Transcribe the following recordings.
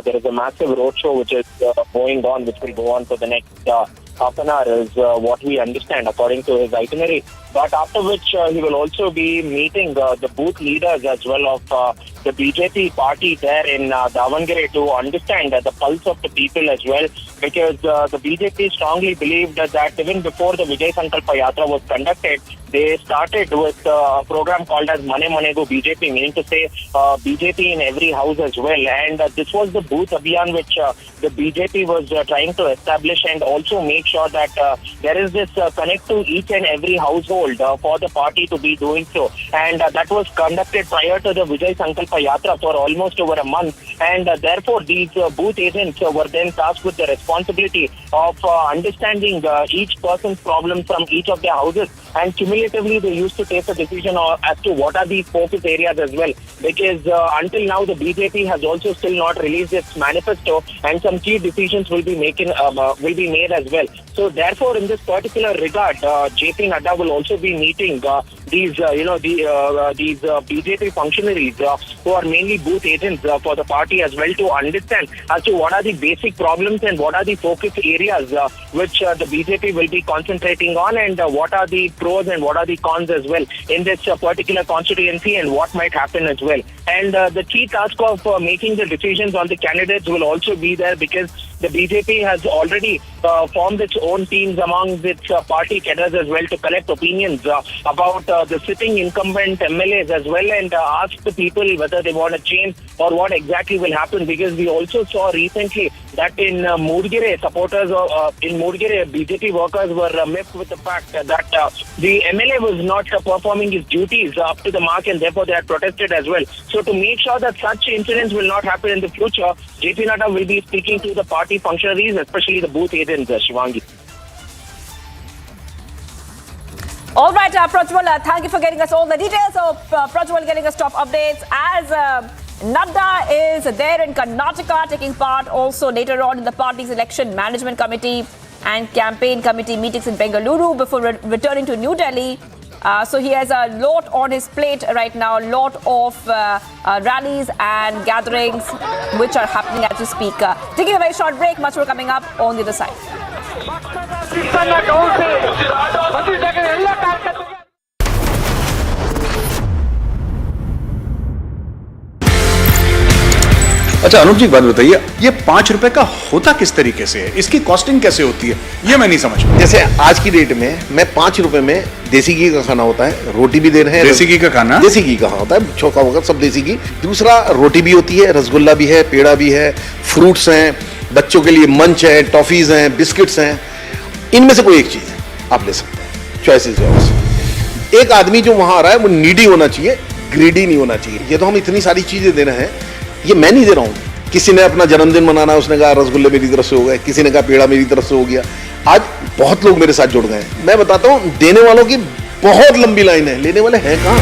There is a massive roadshow which is going on, which will go on for the next half an hour, is what we understand according to his itinerary. But after which he will also be meeting the booth leaders as well of the BJP party there in Davangere to understand the pulse of the people as well, because the BJP strongly believed that even before the Vijay Sankalpa Yatra was conducted, they started with a program called as Mane Manegu BJP, meaning to say BJP in every house as well. And this was the booth abhiyan which the BJP was trying to establish and also make sure that there is this connect to each and every household for the party to be doing so. And that was conducted prior to the Vijay Sankalpa Yatra for almost over a month. And therefore, these booth agents were then tasked with the responsibility of understanding each person's problem from each of their houses. And cumulatively, they used to take a decision as to what are these focus areas as well. Because until now, the BJP has also still not released its manifesto, and some key decisions will be made as well. So therefore, in this particular regard, JP Nadda will also be meeting these BJP functionaries who are mainly booth agents for the party as well, to understand as to what are the basic problems and what are the focus areas which the BJP will be concentrating on, and what are the pros and what are the cons as well in this particular constituency, and what might happen as well. And the key task of making the decisions on the candidates will also be there, because the BJP has already formed its own teams among its party cadres as well to collect opinions about the sitting incumbent MLAs as well, and ask the people whether they want to change or what exactly will happen. Because we also saw recently that in Mudgire, supporters in Mudgire, BJP workers were miffed with the fact that the MLA was not performing his duties up to the mark, and therefore they had protested as well. So to make sure that such incidents will not happen in the future, JP Nadda will be speaking to the party functionaries, especially the booth agents, Shivangi. All right, Prajwal, thank you for getting us all the details. So, Prajwal getting us top updates as Nadda is there in Karnataka, taking part also later on in the party's election management committee and campaign committee meetings in Bengaluru before returning to New Delhi. So he has a lot on his plate right now, a lot of rallies and gatherings which are happening as we speak. Taking a very short break, much more coming up on the other side. अच्छा अनुप जी एक बात बताइए, ये 5 रुपए का होता किस तरीके से है? इसकी कॉस्टिंग कैसे होती है? ये मैं नहीं समझ पाया। जैसे आज की डेट में मैं 5 रुपए में देसी घी का खाना होता है, रोटी भी दे रहे हैं। देसी घी का खाना? देसी घी का होता है, छोका वगैरह सब देसी घी। दूसरा रोटी भी होती है, रसगुल्ला भी है, पेड़ा भी है, फ्रूट्स हैं, बच्चों के लिए मंच है, टॉफीज हैं, बिस्किट्स हैं। इनमें से कोई एक चीज है आप ले सकते हैं, चॉइसेस जो। एक आदमी जो वहां आ रहा है वो नीडी होना चाहिए, ग्रीडी नहीं होना चाहिए। ये तो हम इतनी सारी चीजें दे रहे हैं, ये मैं नहीं दे रहा हूं। किसी ने अपना जन्मदिन मनाना है, उसने कहा रसगुल्ले मेरी तरफ से हो गए, किसी ने कहा पेड़ा मेरी तरफ से हो गया। आज बहुत लोग मेरे साथ जुड़ गए हैं। मैं बताता हूं, देने वालों की बहुत लंबी लाइन है, लेने वाले हैं कहां?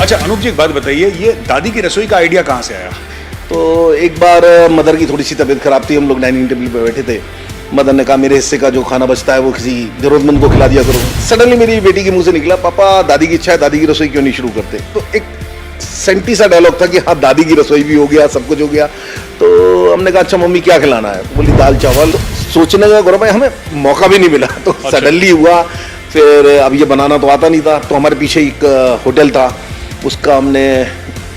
अच्छा अनुप जी एक बात बताइए, ये दादी की रसोई का आइडिया कहाँ से आया? तो एक बार मदर की थोड़ी सी तबीयत खराब थी, हम लोग डाइनिंग टेबल पे बैठे थे। मदर ने कहा मेरे हिस्से का जो खाना बचता है वो किसी जरूरतमंद को खिला दिया करो। सडनली मेरी बेटी के मुंह से निकला, पापा दादी की इच्छा है, दादी की रसोई क्यों नहीं शुरू करते? तो एक सेंटी सा डायलॉग था कि हाँ दादी की रसोई भी हो गया, सब कुछ हो गया। तो हमने कहा अच्छा मम्मी क्या खिलाना है? तो बोली दाल चावल। तो सोचने का गौरव भाई हमें मौका भी नहीं मिला, तो सडनली हुआ। फिर अब ये बनाना तो आता नहीं था, तो हमारे पीछे एक होटल था, उसका हमने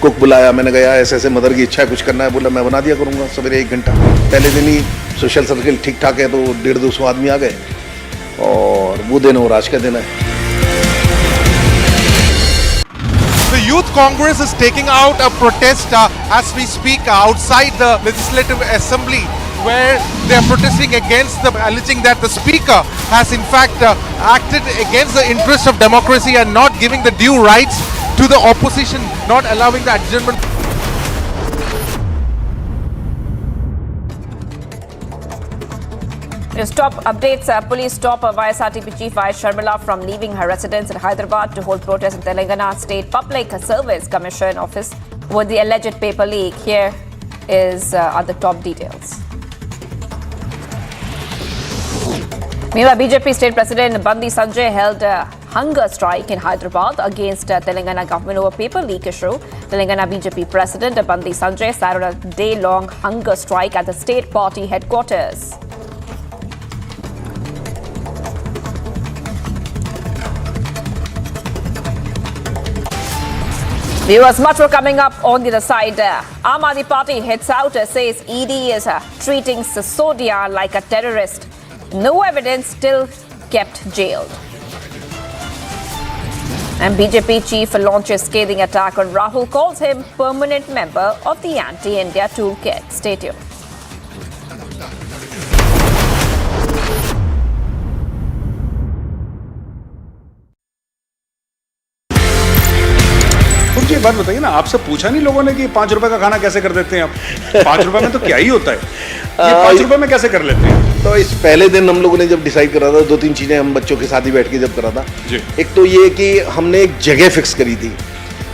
कुक बुलाया। मैंने कहा ऐसे ऐसे मदर की इच्छा है, कुछ करना है। बोला मैं बना दिया करूँगा सवेरे 1 घंटा। पहले दिन ही सोशल सर्किल ठीक ठाक है, तो 150-200 आदमी आ गए, और वो दिन और आज का दिन है। The Youth Congress is taking out a protest as we speak outside the Legislative Assembly, where they are protesting against alleging that the Speaker has in fact acted against the interest of democracy and not giving the due rights to the opposition, not allowing the adjournment. Stop updates. Police stop YSRTP chief Y Sharmila from leaving her residence in Hyderabad to hold protest in Telangana State Public Service Commission office with the alleged paper leak. Here are the top details. Meanwhile, BJP State President Bandi Sanjay held a hunger strike in Hyderabad against Telangana government over paper leak issue. Telangana BJP President Bandi Sanjay sat on a day-long hunger strike at the state party headquarters. Viewers, much more coming up on the other side. Aam Aadmi Party heads out, says ED is treating Sisodia like a terrorist. No evidence, still kept jailed. And BJP chief launches scathing attack on Rahul, calls him permanent member of the anti-India toolkit. Stay tuned. मुझे एक बात बताइए ना, आपसे पूछा नहीं लोगों ने कि 5 रुपए का खाना कैसे कर देते हैं आप? 5 रुपए में तो क्या ही होता है, ये 5 रुपए में कैसे कर लेते हैं? तो इस पहले दिन हम लोगों ने जब डिसाइड करा था, 2-3 चीजें हम बच्चों के साथ ही बैठ के जब करा था। एक तो ये कि हमने एक जगह फिक्स करी थी,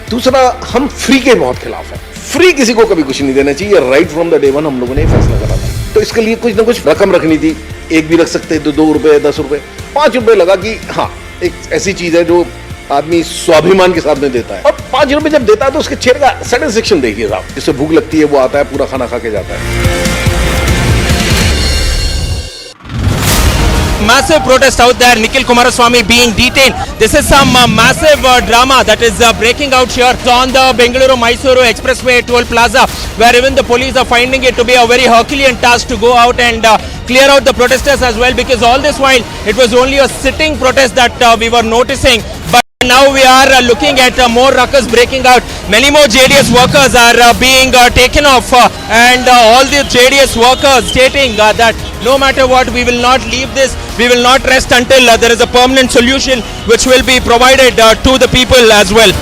दूसरा हम फ्री के बहुत खिलाफ है। फ्री किसी को कभी कुछ नहीं देना चाहिए, right from the day one हम लोगों ने फैसला करा था। तो इसके लिए कुछ ना कुछ रकम रखनी थी, एक भी रख सकते तो 2 रुपए 10 रुपए 5 रुपए लगा कि हाँ एक ऐसी चीज है जो आदमी स्वाभिमान के साथ में देता है। और 5 रुपए जब देता है तो उसके चेहरे का सेटिस्फेक्शन देखिए साहब, जिससे भूख लगती है वो आता है, पूरा खाना खा के जाता है। Massive protest out there, Nikhil Kumaraswamy being detained. This is some massive drama that is breaking out here on the Bengaluru-Mysuru Expressway toll plaza, where even the police are finding it to be a very Herculean task to go out and clear out the protesters as well, because all this while it was only a sitting protest that we were noticing. But now we are looking at more ruckus breaking out. Many more JDS workers are being taken off and all the JDS workers stating that no matter what, we will not leave this, we will not rest until there is a permanent solution which will be provided to the people as well.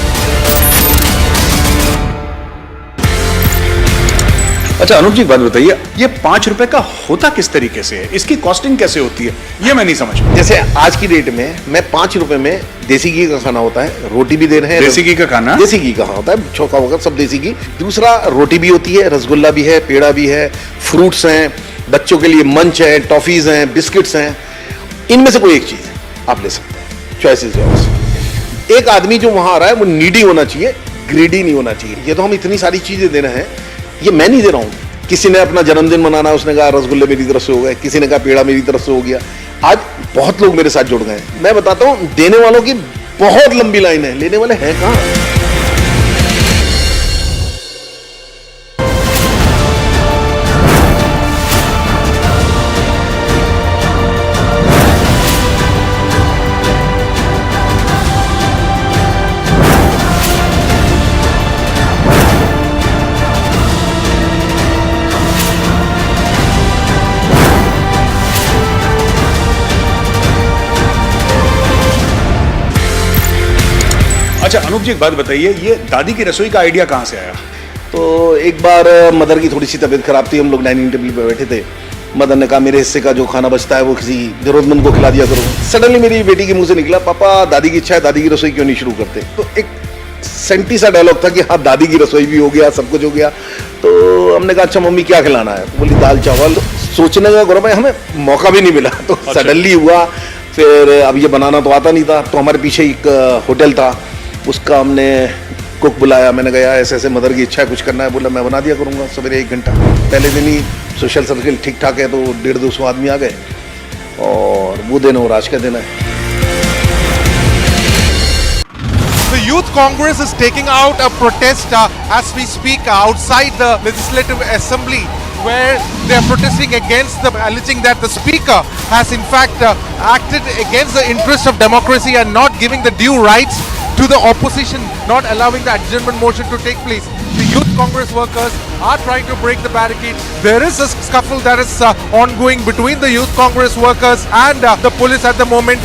अच्छा अनूप जी, एक बात बताइए, ये 5 रुपए का होता किस तरीके से है, इसकी कॉस्टिंग कैसे होती है, ये मैं नहीं समझ पा। जैसे आज की डेट में मैं 5 रुपए में देसी घी का खाना होता है, रोटी भी दे रहे हैं। देसी घी का खाना, देसी घी का होता है, छोका वगैरह सब देसी घी। दूसरा रोटी भी होती है, रसगुल्ला भी है, पेड़ा भी है, फ्रूट्स हैं, बच्चों के लिए मंच है, टॉफीज हैं, बिस्किट्स हैं। इनमें से कोई एक चीज आप ले सकते हैं, चॉइस इज योर्स। एक आदमी जो वहां आ रहा है वो नीडी होना चाहिए, ग्रीडी नहीं होना चाहिए। ये तो हम इतनी सारी चीजें दे रहे हैं, ये मैं नहीं दे रहा हूं। किसी ने अपना जन्मदिन मनाना, उसने कहा रसगुल्ले मेरी तरफ से हो गए, किसी ने कहा पेड़ा मेरी तरफ से हो गया। आज बहुत लोग मेरे साथ जुड़ गए। मैं बताता हूं, देने वालों की बहुत लंबी लाइन है, लेने वाले हैं कहां? अच्छा अनूप जी, एक बात बताइए, ये दादी की रसोई का आइडिया कहाँ से आया? तो एक बार मदर की थोड़ी सी तबीयत खराब थी, हम लोग डाइनिंग टेबल पे बैठे थे। मदर ने कहा मेरे हिस्से का जो खाना बचता है वो किसी जरूरतमंद को खिला दिया करो। सडनली मेरी बेटी के मुंह से निकला, पापा दादी की इच्छा है, दादी की रसोई क्यों नहीं शुरू करते? तो एक सेंटी सा डायलॉग था कि हाँ दादी की रसोई भी हो गया, सब कुछ हो गया। तो हमने कहा अच्छा मम्मी क्या खिलाना है? बोली दाल चावल। सोचने का गौरव है, हमें मौका भी नहीं मिला, तो सडनली हुआ। फिर अब ये बनाना तो आता नहीं था, तो हमारे पीछे एक होटल था, उसका हमने कुक बुलाया। मैंने कहा ऐसे ऐसे मदर की इच्छा है, कुछ करना है। बोला मैं बना दिया करूंगा सवेरे 1 घंटा। पहले दिन ही सोशल सर्कल ठीक ठाक है, तो 150-200 आदमी आ गए, और वो दिन और आज का दिन है। The Youth Congress is taking out a protest as we speak outside the Legislative Assembly, where they are protesting against alleging that the Speaker has in fact acted against the interest of democracy and not giving the due rights to the opposition, not allowing the adjournment motion to take place. The Youth Congress workers are trying to break the barricade. There is a scuffle that is ongoing between the Youth Congress workers and the police at the moment.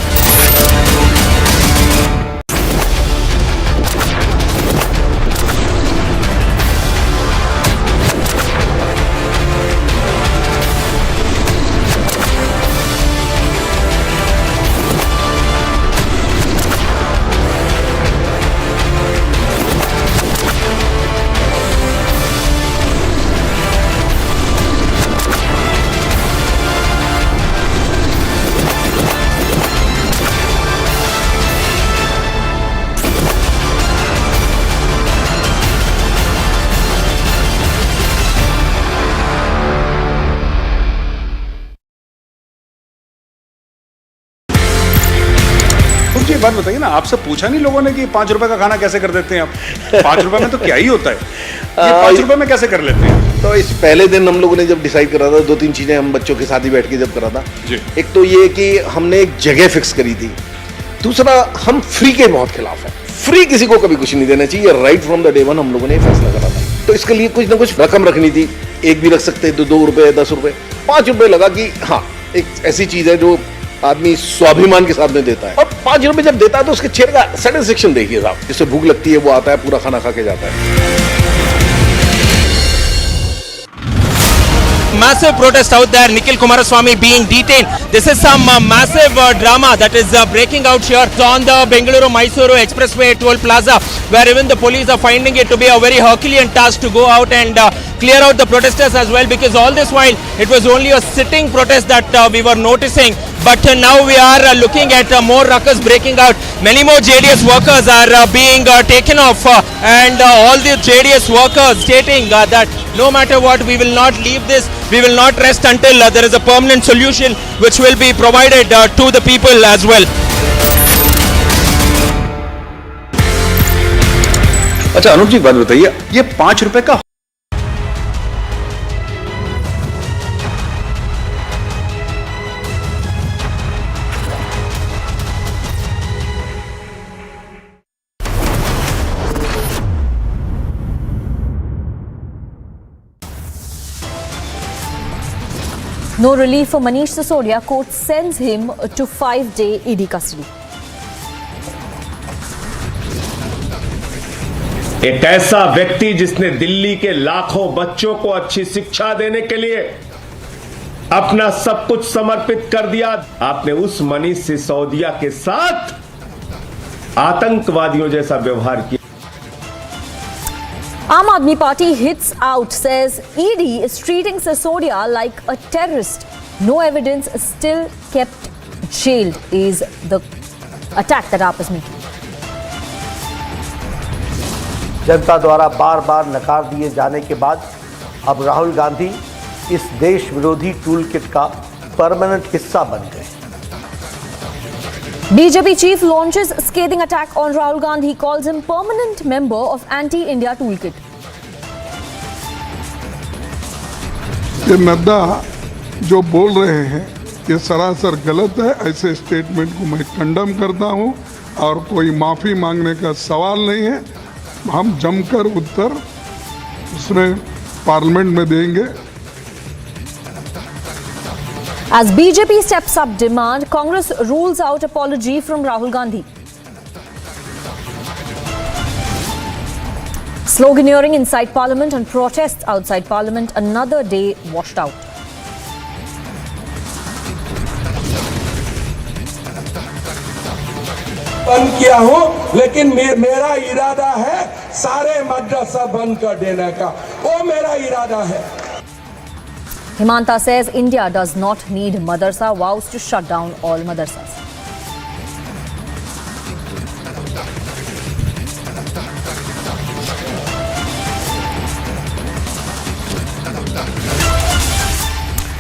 बात बताइए ना, आपसे पूछा नहीं लोगों ने कि 5 रुपए का खाना कैसे कर देते हैं आप? 5 रुपए में तो क्या ही होता है, ये 5 रुपए में कैसे कर लेते हैं? तो इस पहले दिन हम लोगों ने जब डिसाइड करा था, 2-3 चीजें हम बच्चों के साथ ही बैठ के जब करा था जी। एक तो ये कि हमने एक जगह फिक्स करी थी, दूसरा हम फ्री के बहुत खिलाफ है, फ्री किसी को कभी कुछ नहीं देना चाहिए, right from the day one हम लोगों ने फैसला करा था। तो इसके लिए कुछ ना कुछ रकम रखनी थी, एक भी रख सकते तो 2 रुपए 10 रुपए 5 रुपए लगा कि हाँ एक ऐसी चीज है जो आदमी स्वाभिमान के साथ में देता है, और 5 रुपए जब देता है तो उसके चेहरे का सेटिस्फेक्शन देखिए साहब, जिससे भूख लगती है वो आता है पूरा खाना खा के जाता है। Massive protest out there, Nikhil Kumaraswamy being detained. This is some massive drama that is breaking out here on the Bengaluru-Mysuru Expressway toll plaza, where even the police are finding it to be a very Herculean task to go out and clear out the protesters as well, because all this while it was only a sitting protest that we were noticing, but now we are looking at more ruckus breaking out. Many more JDS workers are being taken off, and all the JDS workers stating that no matter what, we will not leave this, we will not rest until there is a permanent solution which will be provided to the people as well. अच्छा अनूप जी, एक बात बताइए, ये 5 रुपए का No relief for Manish Sisodia. Court sends him to 5-day ED custody. एक ऐसा व्यक्ति जिसने दिल्ली के लाखों बच्चों को अच्छी शिक्षा देने के लिए अपना सब कुछ समर्पित कर दिया, आपने उस मनीष सिसोदिया के साथ आतंकवादियों जैसा व्यवहार किया। Aam Aadmi Party hits out, says ED is treating Sisodia like a terrorist. No evidence, still kept jailed is the attack that AAP is making. जनता द्वारा बार बार नकार दिए जाने के बाद अब राहुल गांधी इस देश विरोधी टूल किट का परमानेंट हिस्सा बन गए। BJP chief launches scathing attack on Rahul Gandhi, calls him permanent member of anti-India toolkit. ये नड्डा जो बोल रहे हैं ये सरासर गलत है, ऐसे स्टेटमेंट को मैं कंडम करता हूं और कोई माफी मांगने का सवाल नहीं है। हम जमकर उत्तर उसमें पार्लियामेंट में देंगे। As BJP steps up demand, Congress rules out apology from Rahul Gandhi. Sloganeering inside Parliament and protests outside Parliament, another day washed out. बंद किया हूं, लेकिन मेरा इरादा है सारे मदरसा बंद कर देने का, वो मेरा इरादा है। Himanta says India does not need madrasa, vows to shut down all madrasas.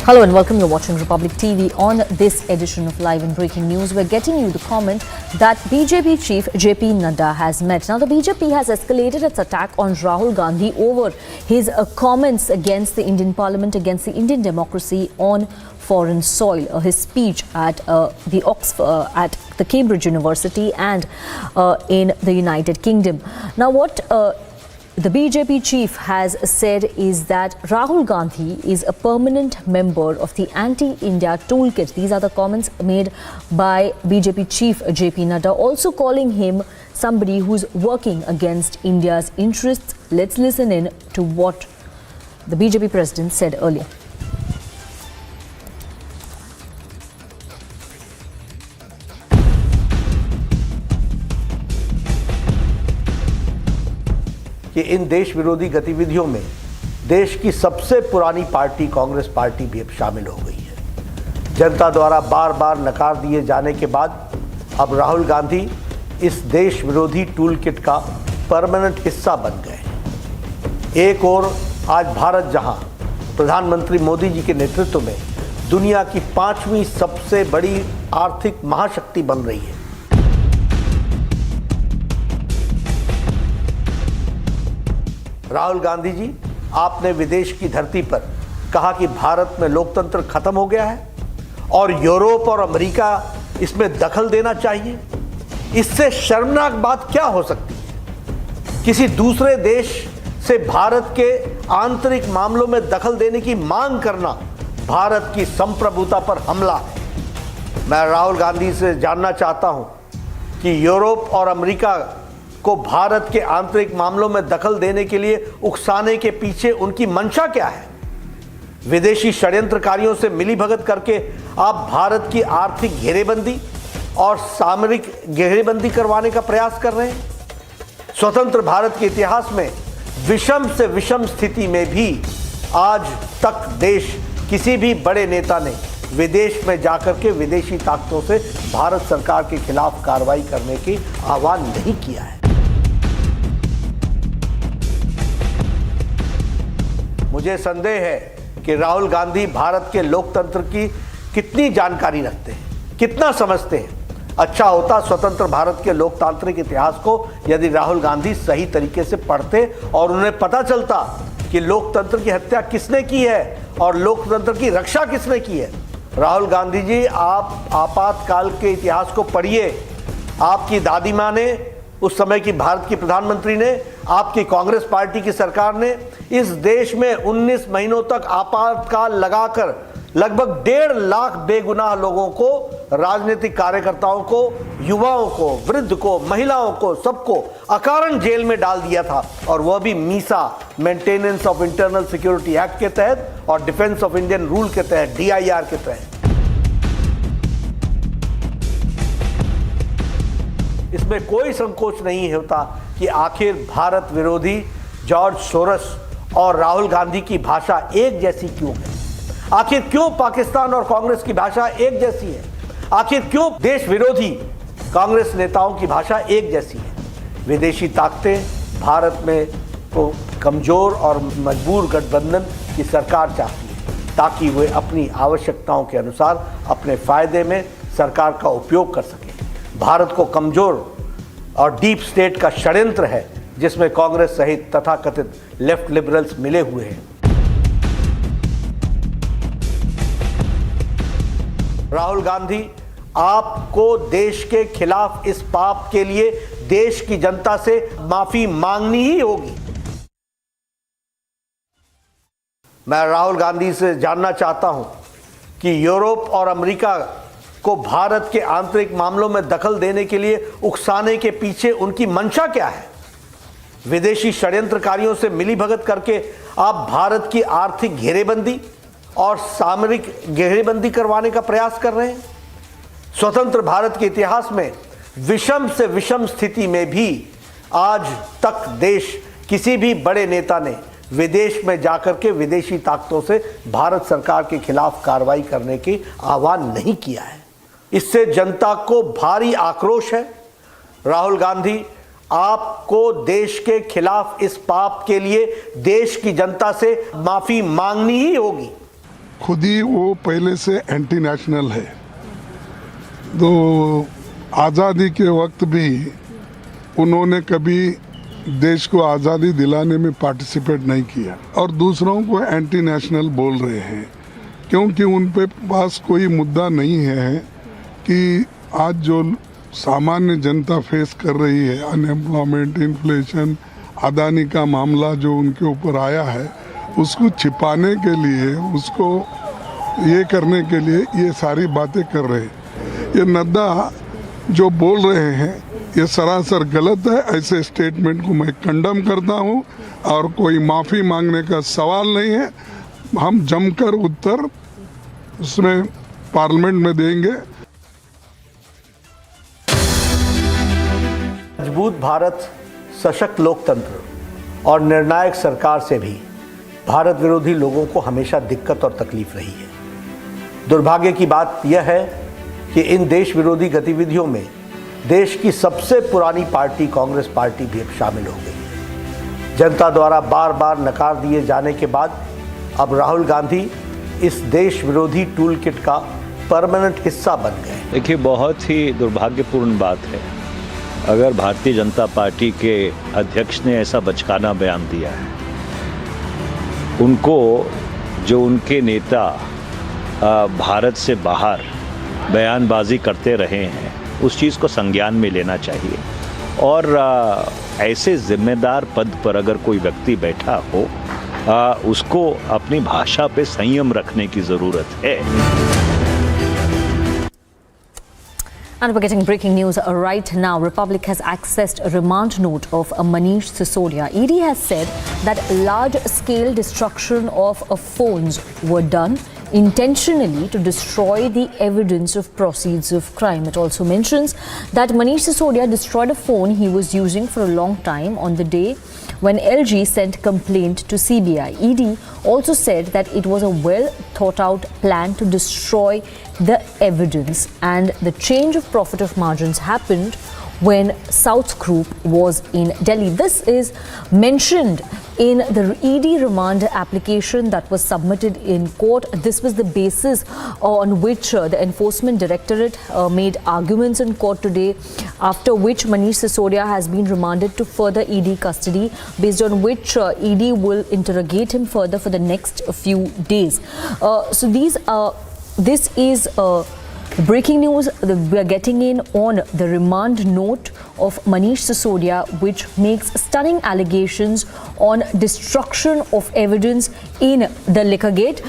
Hello and welcome. You're watching Republic TV. On this edition of Live and Breaking News, we're getting you the comment that BJP chief JP Nadda has met. Now, the BJP has escalated its attack on Rahul Gandhi over his comments against the Indian Parliament, against the Indian democracy on foreign soil. His speech at at the Cambridge University and in the United Kingdom. Now, what the BJP chief has said is that Rahul Gandhi is a permanent member of the anti-India toolkit. These are the comments made by BJP chief JP Nadda, also calling him somebody who's working against India's interests. Let's listen in to what the BJP president said earlier. कि इन देश विरोधी गतिविधियों में देश की सबसे पुरानी party Congress party भी अब शामिल हो गई है। जनता द्वारा बार बार नकार दिए जाने के बाद अब राहुल गांधी इस देश विरोधी टूल किट का परमानेंट हिस्सा बन गए। एक और आज भारत जहां प्रधानमंत्री मोदी जी के नेतृत्व में दुनिया की 5वीं सबसे बड़ी आर्थिक महाशक्ति बन रही है, राहुल गांधी जी, आपने विदेश की धरती पर कहा कि भारत में लोकतंत्र खत्म हो गया है और यूरोप और अमेरिका इसमें दखल देना चाहिए। इससे शर्मनाक बात क्या हो सकती है? किसी दूसरे देश से भारत के आंतरिक मामलों में दखल देने की मांग करना भारत की संप्रभुता पर हमला है। मैं राहुल गांधी से जानना चाहता हूं कि यूरोप और अमेरिका को भारत के आंतरिक मामलों में दखल देने के लिए उकसाने के पीछे उनकी मंशा क्या है? विदेशी षड्यंत्रकारियों से मिलीभगत करके आप भारत की आर्थिक घेरेबंदी और सामरिक घेरेबंदी करवाने का प्रयास कर रहे हैं। स्वतंत्र भारत के इतिहास में विषम से विषम स्थिति में भी आज तक देश किसी भी बड़े नेता ने विदेश में जाकर के विदेशी ताकतों से भारत सरकार के खिलाफ कार्रवाई करने की आह्वान नहीं किया है। मुझे संदेह है कि राहुल गांधी भारत के लोकतंत्र की कितनी जानकारी रखते हैं, कितना समझते हैं। अच्छा होता स्वतंत्र भारत के लोकतांत्रिक इतिहास को यदि राहुल गांधी सही तरीके से पढ़ते और उन्हें पता चलता कि लोकतंत्र की हत्या किसने की है और लोकतंत्र की रक्षा किसने की है। राहुल गांधी जी, आप आपातकाल के इतिहास को पढ़िए। आपकी दादी माँ ने, उस समय की भारत की प्रधानमंत्री ने, आपकी कांग्रेस पार्टी की सरकार ने इस देश में 19 महीनों तक आपातकाल लगाकर लगभग 1.5 लाख बेगुनाह लोगों को, राजनीतिक कार्यकर्ताओं को, युवाओं को, वृद्ध को, महिलाओं को, सबको अकारण जेल में डाल दिया था, और वह भी Misa, maintenance of internal security act के तहत और डिफेंस ऑफ इंडियन रूल के तहत, DIR के तहत। इसमें कोई संकोच नहीं होता कि आखिर भारत विरोधी जॉर्ज सोरस और राहुल गांधी की भाषा एक जैसी क्यों है? आखिर क्यों पाकिस्तान और कांग्रेस की भाषा एक जैसी है? आखिर क्यों देश विरोधी कांग्रेस नेताओं की भाषा एक जैसी है? विदेशी ताकतें भारत में को कमजोर और मजबूर गठबंधन की सरकार चाहती है ताकि वे अपनी आवश्यकताओं के अनुसार अपने फायदे में सरकार का उपयोग कर सकें। भारत को कमजोर और डीप स्टेट का षड्यंत्र है जिसमें कांग्रेस सहित तथाकथित लेफ्ट लिबरल्स मिले हुए हैं। राहुल गांधी, आपको देश के खिलाफ इस पाप के लिए देश की जनता से माफी मांगनी ही होगी। मैं राहुल गांधी से जानना चाहता हूं कि यूरोप और अमेरिका को भारत के आंतरिक मामलों में दखल देने के लिए उकसाने के पीछे उनकी मंशा क्या है? विदेशी षड्यंत्रकारियों से मिलीभगत करके आप भारत की आर्थिक घेरेबंदी और सामरिक घेरेबंदी करवाने का प्रयास कर रहे हैं। स्वतंत्र भारत के इतिहास में विषम से विषम स्थिति में भी आज तक देश किसी भी बड़े नेता ने विदेश में जाकर के विदेशी ताकतों से भारत सरकार के खिलाफ कार्रवाई करने की आह्वान नहीं किया है। इससे जनता को भारी आक्रोश है। राहुल गांधी, आपको देश के खिलाफ इस पाप के लिए देश की जनता से माफी मांगनी ही होगी। खुद ही वो पहले से एंटी नेशनल है। तो आज़ादी के वक्त भी उन्होंने कभी देश को आज़ादी दिलाने में पार्टिसिपेट नहीं किया और दूसरों को एंटी नेशनल बोल रहे हैं क्योंकि उन पे पास कोई मुद्दा नहीं है कि आज जो सामान्य जनता फेस कर रही है, अनएम्प्लॉयमेंट, इन्फ्लेशन, अदानी का मामला जो उनके ऊपर आया है, उसको छिपाने के लिए, उसको ये करने के लिए ये सारी बातें कर रहे हैं। ये नड्डा जो बोल रहे हैं ये सरासर गलत है। ऐसे स्टेटमेंट को मैं कंडम करता हूं और कोई माफ़ी मांगने का सवाल नहीं है। हम जमकर उत्तर उसमें पार्लियामेंट में देंगे। मजबूत भारत, सशक्त लोकतंत्र और निर्णायक सरकार से भी भारत विरोधी लोगों को हमेशा दिक्कत और तकलीफ रही है। दुर्भाग्य की बात यह है कि इन देश विरोधी गतिविधियों में देश की सबसे पुरानी पार्टी कांग्रेस पार्टी भी अब शामिल हो गई है। जनता द्वारा बार बार नकार दिए जाने के बाद अब राहुल गांधी इस देश विरोधी टूल किट का परमानेंट हिस्सा बन गए। देखिए, बहुत ही दुर्भाग्यपूर्ण बात है अगर भारतीय जनता पार्टी के अध्यक्ष ने ऐसा बचकाना बयान दिया है। उनको जो उनके नेता भारत से बाहर बयानबाजी करते रहे हैं उस चीज़ को संज्ञान में लेना चाहिए और ऐसे जिम्मेदार पद पर अगर कोई व्यक्ति बैठा हो उसको अपनी भाषा पे संयम रखने की ज़रूरत है। And we're getting breaking news right now. Republic has accessed a remand note of Manish Sisodia. ED has said that large-scale destruction of phones were done intentionally to destroy the evidence of proceeds of crime. It also mentions that Manish Sisodia destroyed a phone he was using for a long time on the day when LG sent complaint to CBI. ED also said that it was a well-thought-out plan to destroy the evidence, and the change of profit of margins happened when South Group was in Delhi. This is mentioned in the ED remand application that was submitted in court. This was the basis on which the Enforcement Directorate made arguments in court today, after which Manish Sisodia has been remanded to further ED custody, based on which ED will interrogate him further for the next few days. This is breaking news we are getting in on the remand note of Manish Sisodia, which makes stunning allegations on destruction of evidence in the liquor gate.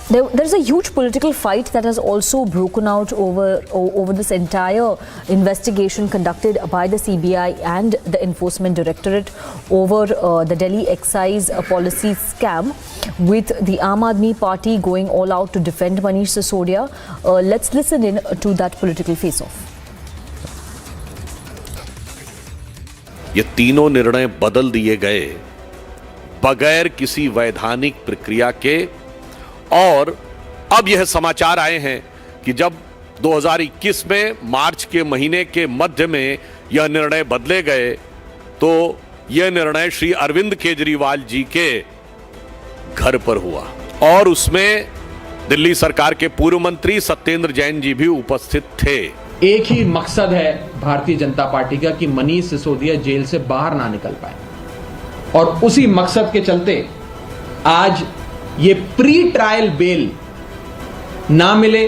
There's a huge political fight that has also broken out over this entire investigation conducted by the CBI and the Enforcement Directorate over the Delhi excise policy scam, with the Aam Aadmi Party going all out to defend Manish Sisodia. Let's listen in to that political face-off. ये तीनों निर्णय बदल दिए गए बगैर किसी वैधानिक प्रक्रिया के, और अब यह समाचार आए हैं कि जब 2021 में मार्च के महीने के मध्य में यह निर्णय बदले गए तो यह निर्णय श्री अरविंद केजरीवाल जी के घर पर हुआ और उसमें दिल्ली सरकार के पूर्व मंत्री सत्येंद्र जैन जी भी उपस्थित थे। एक ही मकसद है भारतीय जनता पार्टी का कि मनीष सिसोदिया जेल से बाहर ना निकल पाए, और उसी मकसद के चलते आज ये प्री ट्रायल बेल ना मिले,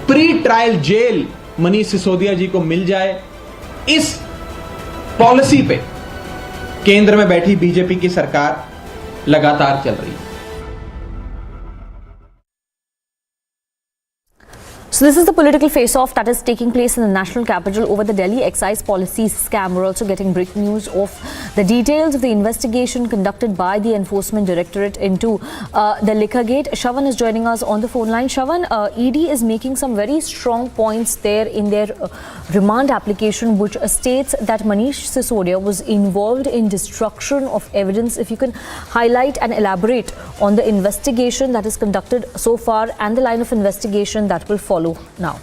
pre trial jail Manish Sisodia ji को मिल जाए, इस पॉलिसी पे केंद्र में बैठी बीजेपी की सरकार लगातार चल रही है। So this is the political face-off that is taking place in the national capital over the Delhi excise policy scam. We're also getting breaking news of the details of the investigation conducted by the Enforcement Directorate into the liquor gate. Shravan is joining us on the phone line. Shravan, ED is making some very strong points there in their remand application, which states that Manish Sisodia was involved in destruction of evidence. If you can highlight and elaborate on the investigation that is conducted so far and the line of investigation that will follow now.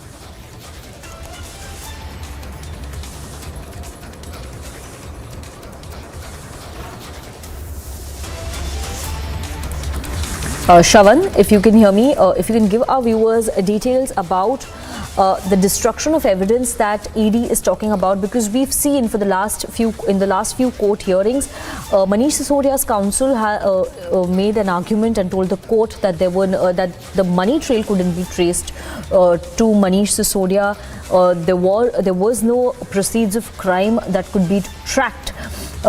Shravan, if you can hear me, if you can give our viewers details about the destruction of evidence that ED is talking about, because we've seen for the last few court hearings, Manish Sisodia's counsel made an argument and told the court that that the money trail couldn't be traced to Manish Sisodia. There was no proceeds of crime that could be tracked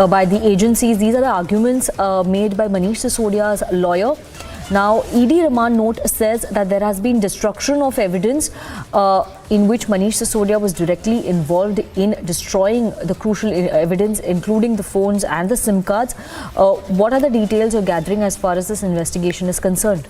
by the agencies. These are the arguments made by Manish Sisodia's lawyer. Now, ED remand note says that there has been destruction of evidence in which Manish Sisodia was directly involved in destroying the crucial evidence, including the phones and the SIM cards. What are the details you're gathering as far as this investigation is concerned?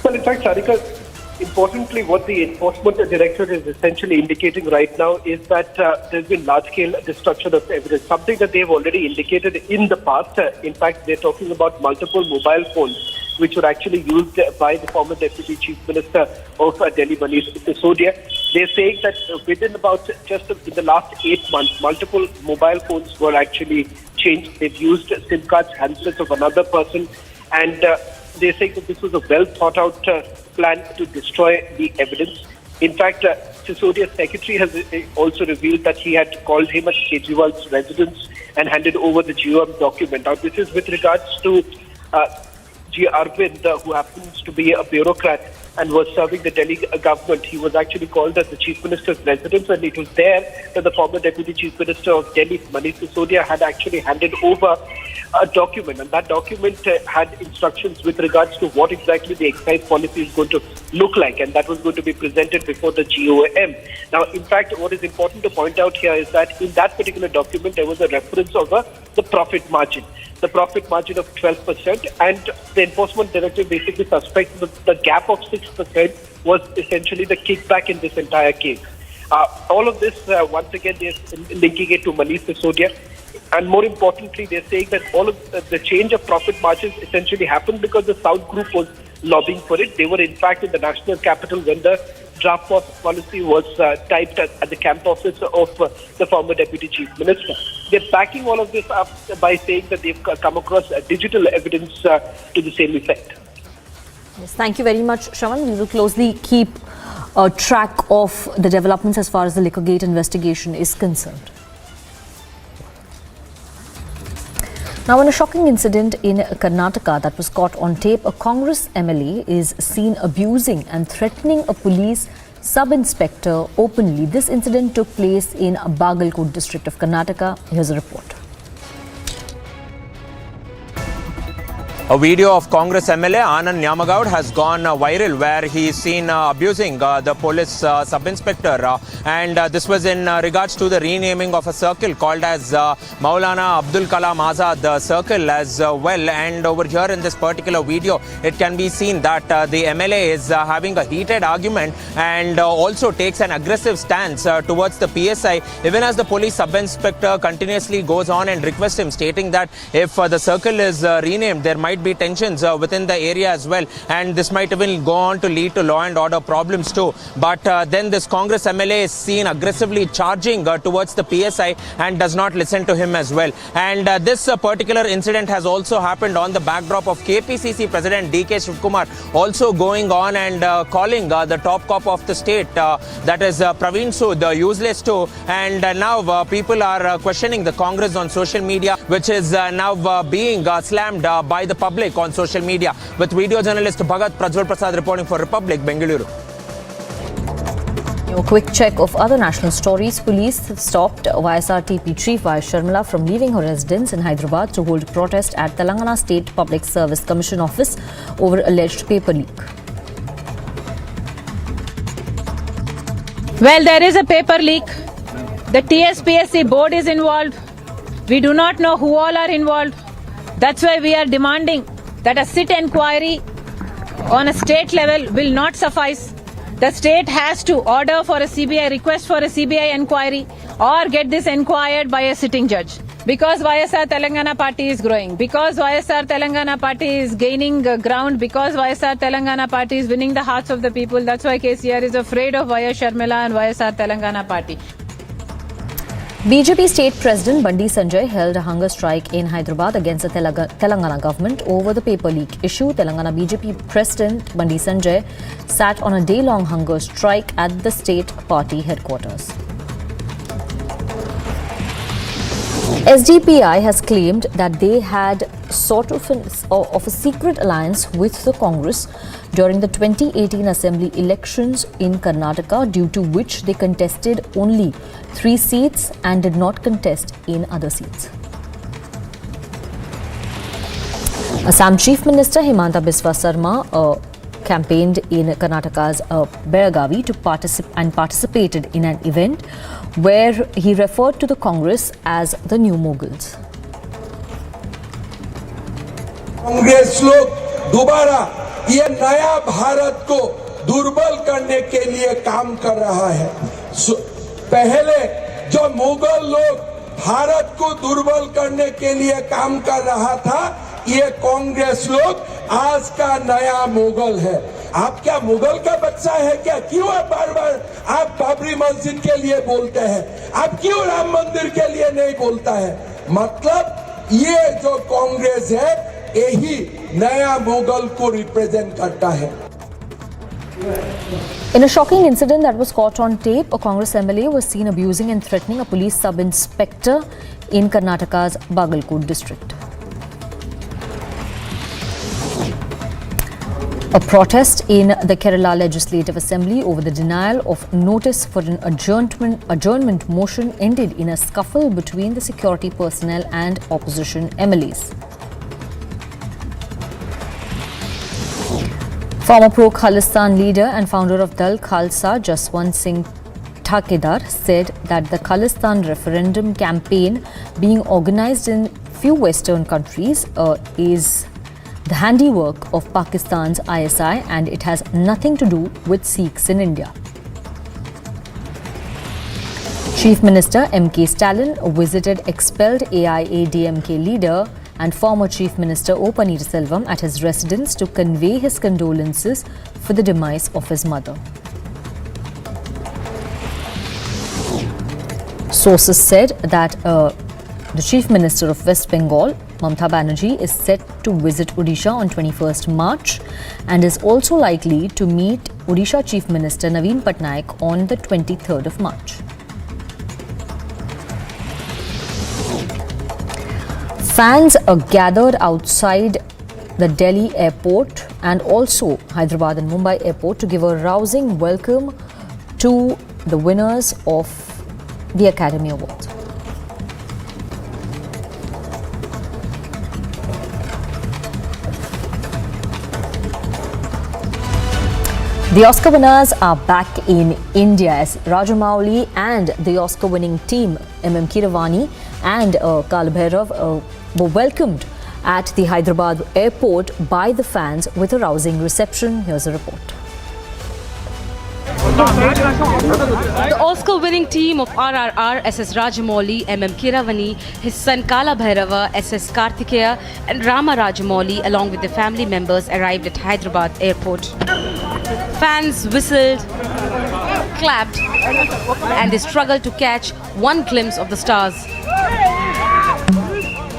Well, in fact, Sarika, importantly, what the Enforcement Directorate is essentially indicating right now is that there's been large-scale destruction of evidence, something that they've already indicated in the past. In fact, they're talking about multiple mobile phones which were actually used by the former Deputy Chief Minister of Delhi, Manish Sisodia. They're saying that within about just in the last 8 months, multiple mobile phones were actually changed. They've used SIM cards, handsets of another person, and they're saying that this was a well-thought-out plan to destroy the evidence. In fact, Sisodia's secretary has also revealed that he had called him at Kejriwal's residence and handed over the GOM document. Now, this is with regards to G. Arvind, who happens to be a bureaucrat and was serving the Delhi government. He was actually called as the Chief Minister's residence, and it was there that the former Deputy Chief Minister of Delhi, Manish Sisodia, had actually handed over a document, and that document had instructions with regards to what exactly the excise policy is going to look like, and that was going to be presented before the GOM. Now, in fact, what is important to point out here is that in that particular document, there was a reference of the profit margin. The profit margin of 12%, and the enforcement director basically suspects that the gap of 6% was essentially the kickback in this entire case. All of this, once again, they're linking it to Manish Sisodia. And more importantly, they're saying that all of the change of profit margins essentially happened because the South Group was lobbying for it. They were, in fact, in the national capital when the draft policy was typed at the camp office of the former Deputy Chief Minister. They're backing all of this up by saying that they've come across digital evidence to the same effect. Yes, thank you very much, Shravan. We will closely keep track of the developments as far as the Liquorgate investigation is concerned. Now, in a shocking incident in Karnataka that was caught on tape, a Congress MLA is seen abusing and threatening a police sub-inspector openly. This incident took place in Bagalkot district of Karnataka. Here's a report. A video of Congress MLA Anand Nyamagaud has gone viral where he is seen abusing the police sub-inspector and this was in regards to the renaming of a circle called as Maulana Abdul Kalam Azad Circle as well. And over here in this particular video, it can be seen that the MLA is having a heated argument and also takes an aggressive stance towards the PSI, even as the police sub-inspector continuously goes on and requests him, stating that if the circle is renamed, there might be tensions within the area as well, and this might even go on to lead to law and order problems too. But then this Congress MLA is seen aggressively charging towards the PSI and does not listen to him as well. And this particular incident has also happened on the backdrop of KPCC President DK Shivkumar also going on and calling the top cop of the state, that is Praveen Sood, useless too. And now people are questioning the Congress on social media, which is now being slammed by the public on social media. With video journalist Bhagat Prajwal Prasad reporting for Republic, Bengaluru. A quick check of other national stories. Police stopped YSRTP Chief Y. Sharmila from leaving her residence in Hyderabad to hold protest at Telangana State Public Service Commission office over alleged paper leak. Well, there is a paper leak. The TSPSC board is involved. We do not know who all are involved. That's why we are demanding that a sit inquiry on a state level will not suffice. The state has to order for a CBI, request for a CBI inquiry or get this inquired by a sitting judge. Because YSR Telangana party is growing, because YSR Telangana party is gaining ground, because YSR Telangana party is winning the hearts of the people, that's why KCR is afraid of YS Sharmila and YSR Telangana party. BJP State President Bandi Sanjay held a hunger strike in Hyderabad against the Telangana government over the paper leak issue. Telangana BJP President Bandi Sanjay sat on a day-long hunger strike at the state party headquarters. SDPI has claimed that they had sort of a secret alliance with the Congress during the 2018 Assembly elections in Karnataka, due to which they contested only 3 seats and did not contest in other seats. Assam Chief Minister Mamata Banerjee campaigned in Karnataka's Belagavi to participated in an event where he referred to the Congress as the new Mughals. Congress लोग दोबारा ये नया भारत को दुर्बल करने के लिए काम कर रहा है। पहले जो मुगल लोग भारत को दुर्बल करने के लिए काम कर रहा था, ये कांग्रेस लोग आज का नया मुगल है। आप क्या मुगल का बच्चा है क्या? क्यों आप बार-बार आप बाबरी मस्जिद के लिए बोलते हैं? आप क्यों राम मंदिर के लिए नहीं बोलता है? मतलब ये जो कांग्रेस है, यही नया मुगल को रिप्रेजेंट करता है। In a shocking incident that was caught on tape, a Congress MLA was seen abusing and threatening a police sub-inspector in Karnataka's Bagalkot district. A protest in the Kerala Legislative Assembly over the denial of notice for an adjournment motion ended in a scuffle between the security personnel and opposition MLAs. Former pro-Khalistan leader and founder of Dal Khalsa, Jaswant Singh Thakedar, said that the Khalistan referendum campaign being organized in few Western countries is the handiwork of Pakistan's ISI and it has nothing to do with Sikhs in India. Chief Minister M.K. Stalin visited expelled AIADMK leader and former Chief Minister O. Pannirselvam at his residence to convey his condolences for the demise of his mother. Sources said that the Chief Minister of West Bengal, Mamata Banerjee, is set to visit Odisha on 21st March and is also likely to meet Odisha Chief Minister Naveen Patnaik on the 23rd of March. Fans are gathered outside the Delhi airport and also Hyderabad and Mumbai airport to give a rousing welcome to the winners of the Academy Awards. The Oscar winners are back in India as Rajamouli and the Oscar-winning team M.M. Keeravani and Kalbhairav were welcomed at the Hyderabad airport by the fans with a rousing reception. Here's a report. The Oscar-winning team of RRR, SS Rajamouli, MM Keeravani, his son Kala Bhairava, SS Kartikeya and Rama Rajamouli along with their family members arrived at Hyderabad airport. Fans whistled, clapped and they struggled to catch one glimpse of the stars.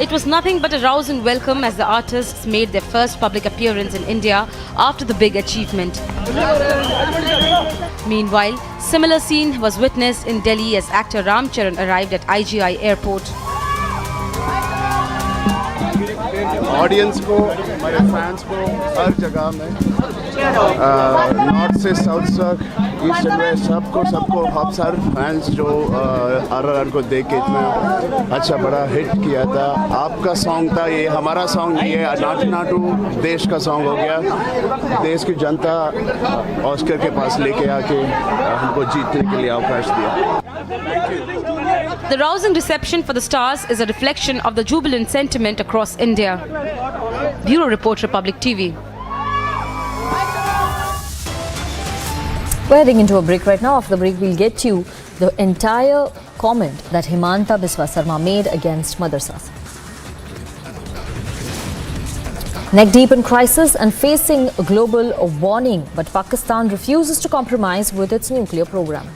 It was nothing but a rousing welcome as the artists made their first public appearance in India after the big achievement. Meanwhile, similar scene was witnessed in Delhi as actor Ram Charan arrived at IGI airport. Audience को, मेरे fans को हर जगह में north से south तक east and waste सबको हम सारे फैंस जो आरआरआर को देख के इतना अच्छा बड़ा हिट किया था. आपका सॉन्ग था, ये हमारा सॉन्ग नहीं है. नाटू नाटू देश का सॉन्ग हो गया. देश की जनता ऑस्कर के पास लेके आके हमको जीतने के लिए अवकाश दिया. The rousing reception for the stars is a reflection of the jubilant sentiment across India. Bureau Report, Republic TV. We're heading into a break right now. After the break, we'll get you the entire comment that Himanta Biswa Sarma made against Madrasas. Neck deep in crisis and facing a global warning, but Pakistan refuses to compromise with its nuclear program.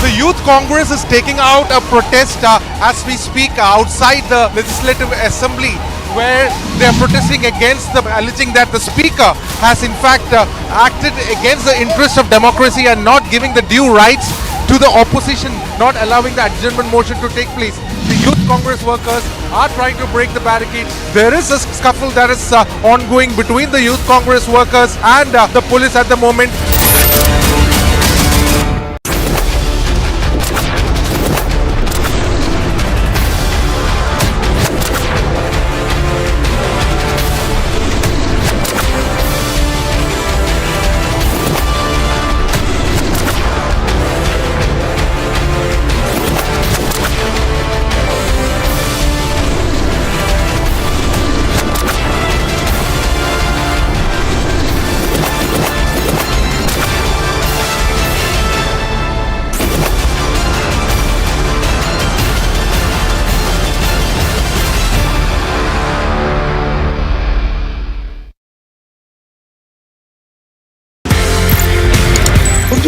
The Youth Congress is taking out a protest as we speak outside the Legislative Assembly, where they are protesting against alleging that the Speaker has in fact acted against the interest of democracy and not giving the due rights to the opposition, not allowing the adjournment motion to take place. The Youth Congress workers are trying to break the barricade. There is a scuffle that is ongoing between the Youth Congress workers and the police at the moment.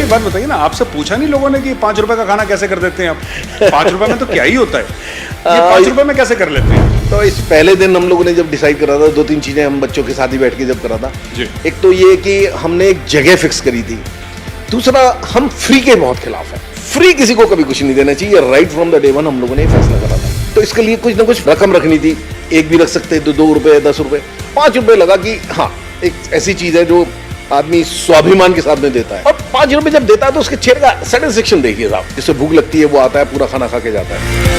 एक बात बताइए ना, आपसे पूछा नहीं लोगों ने कि 5 रुपए का खाना कैसे कर देते हैं आप? 5 रुपए में तो क्या ही होता है, ये 5 रुपए में कैसे कर लेते हैं? तो इस पहले दिन हम लोगों ने जब डिसाइड करा था, 2-3 चीजें हम बच्चों के साथ ही बैठ के जब करा था। एक तो ये कि हमने एक जगह फिक्स करी थी, दूसरा हम फ्री के बहुत खिलाफ है। फ्री किसी को कभी कुछ नहीं देना चाहिए, right from the day one हम लोगों ने फैसला करा था। तो इसके लिए कुछ ना कुछ रकम रखनी थी, एक भी रख सकते तो 2 रुपए, 10 रुपए, 5 रुपए लगा कि हाँ एक ऐसी चीज है जो आदमी स्वाभिमान के साथ में देता है। और 5 रुपए जब देता है तो उसके चेहरे का सेटिस्फेक्शन देखिए साहब, जिससे भूख लगती है वो आता है, पूरा खाना खा के जाता है।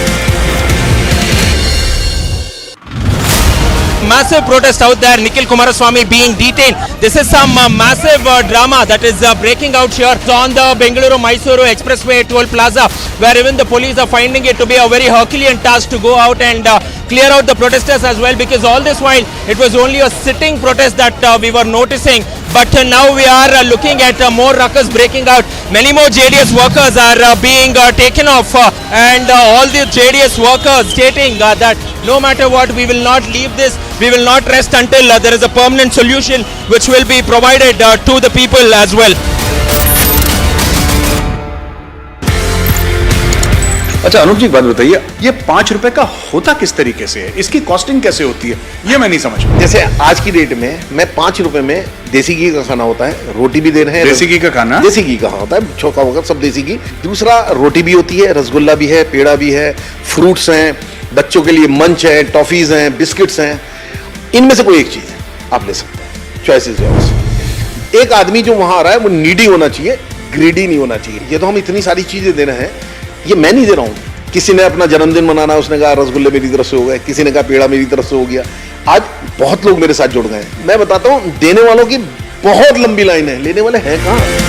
Massive protest out there. Nikhil Kumaraswamy being detained. This is some massive drama that is breaking out here on the Bengaluru-Mysuru Expressway toll plaza, where even the police are finding it to be a very Herculean task to go out and clear out the protesters as well, because all this while it was only a sitting protest that we were noticing. But now we are looking at more ruckus breaking out. Many more JDS workers are being taken off and all the JDS workers stating that no matter what, we will not leave this, we will not rest until there is a permanent solution which will be provided to the people as well. अच्छा अनुप जी, बात बताइए, ये 5 रुपए का होता किस तरीके से है, इसकी कॉस्टिंग कैसे होती है, ये मैं नहीं समझ पाया। जैसे आज की डेट में मैं 5 रुपए में देसी घी का खाना होता है, रोटी भी दे रहे हैं। देसी घी का खाना, देसी घी का होता है, छोका वगैरह सब देसी घी। दूसरा रोटी भी होती है, रसगुल्ला भी है, पेड़ा भी है, फ्रूट्स हैं, बच्चों के लिए मंच है, टॉफीज हैं, बिस्किट्स हैं। इनमें से कोई एक चीज है आप ले सकते हैं, चॉइसेस है। एक आदमी जो वहां आ रहा है वो नीडी होना चाहिए, ग्रीडी नहीं होना चाहिए। ये तो हम इतनी सारी चीजें दे रहे हैं, ये मैं नहीं दे रहा हूं। किसी ने अपना जन्मदिन मनाना, उसने कहा रसगुल्ले मेरी तरफ से हो गए, किसी ने कहा पेड़ा मेरी तरफ से हो गया। आज बहुत लोग मेरे साथ जुड़ गए हैं। मैं बताता हूं, देने वालों की बहुत लंबी लाइन है, लेने वाले हैं कहां?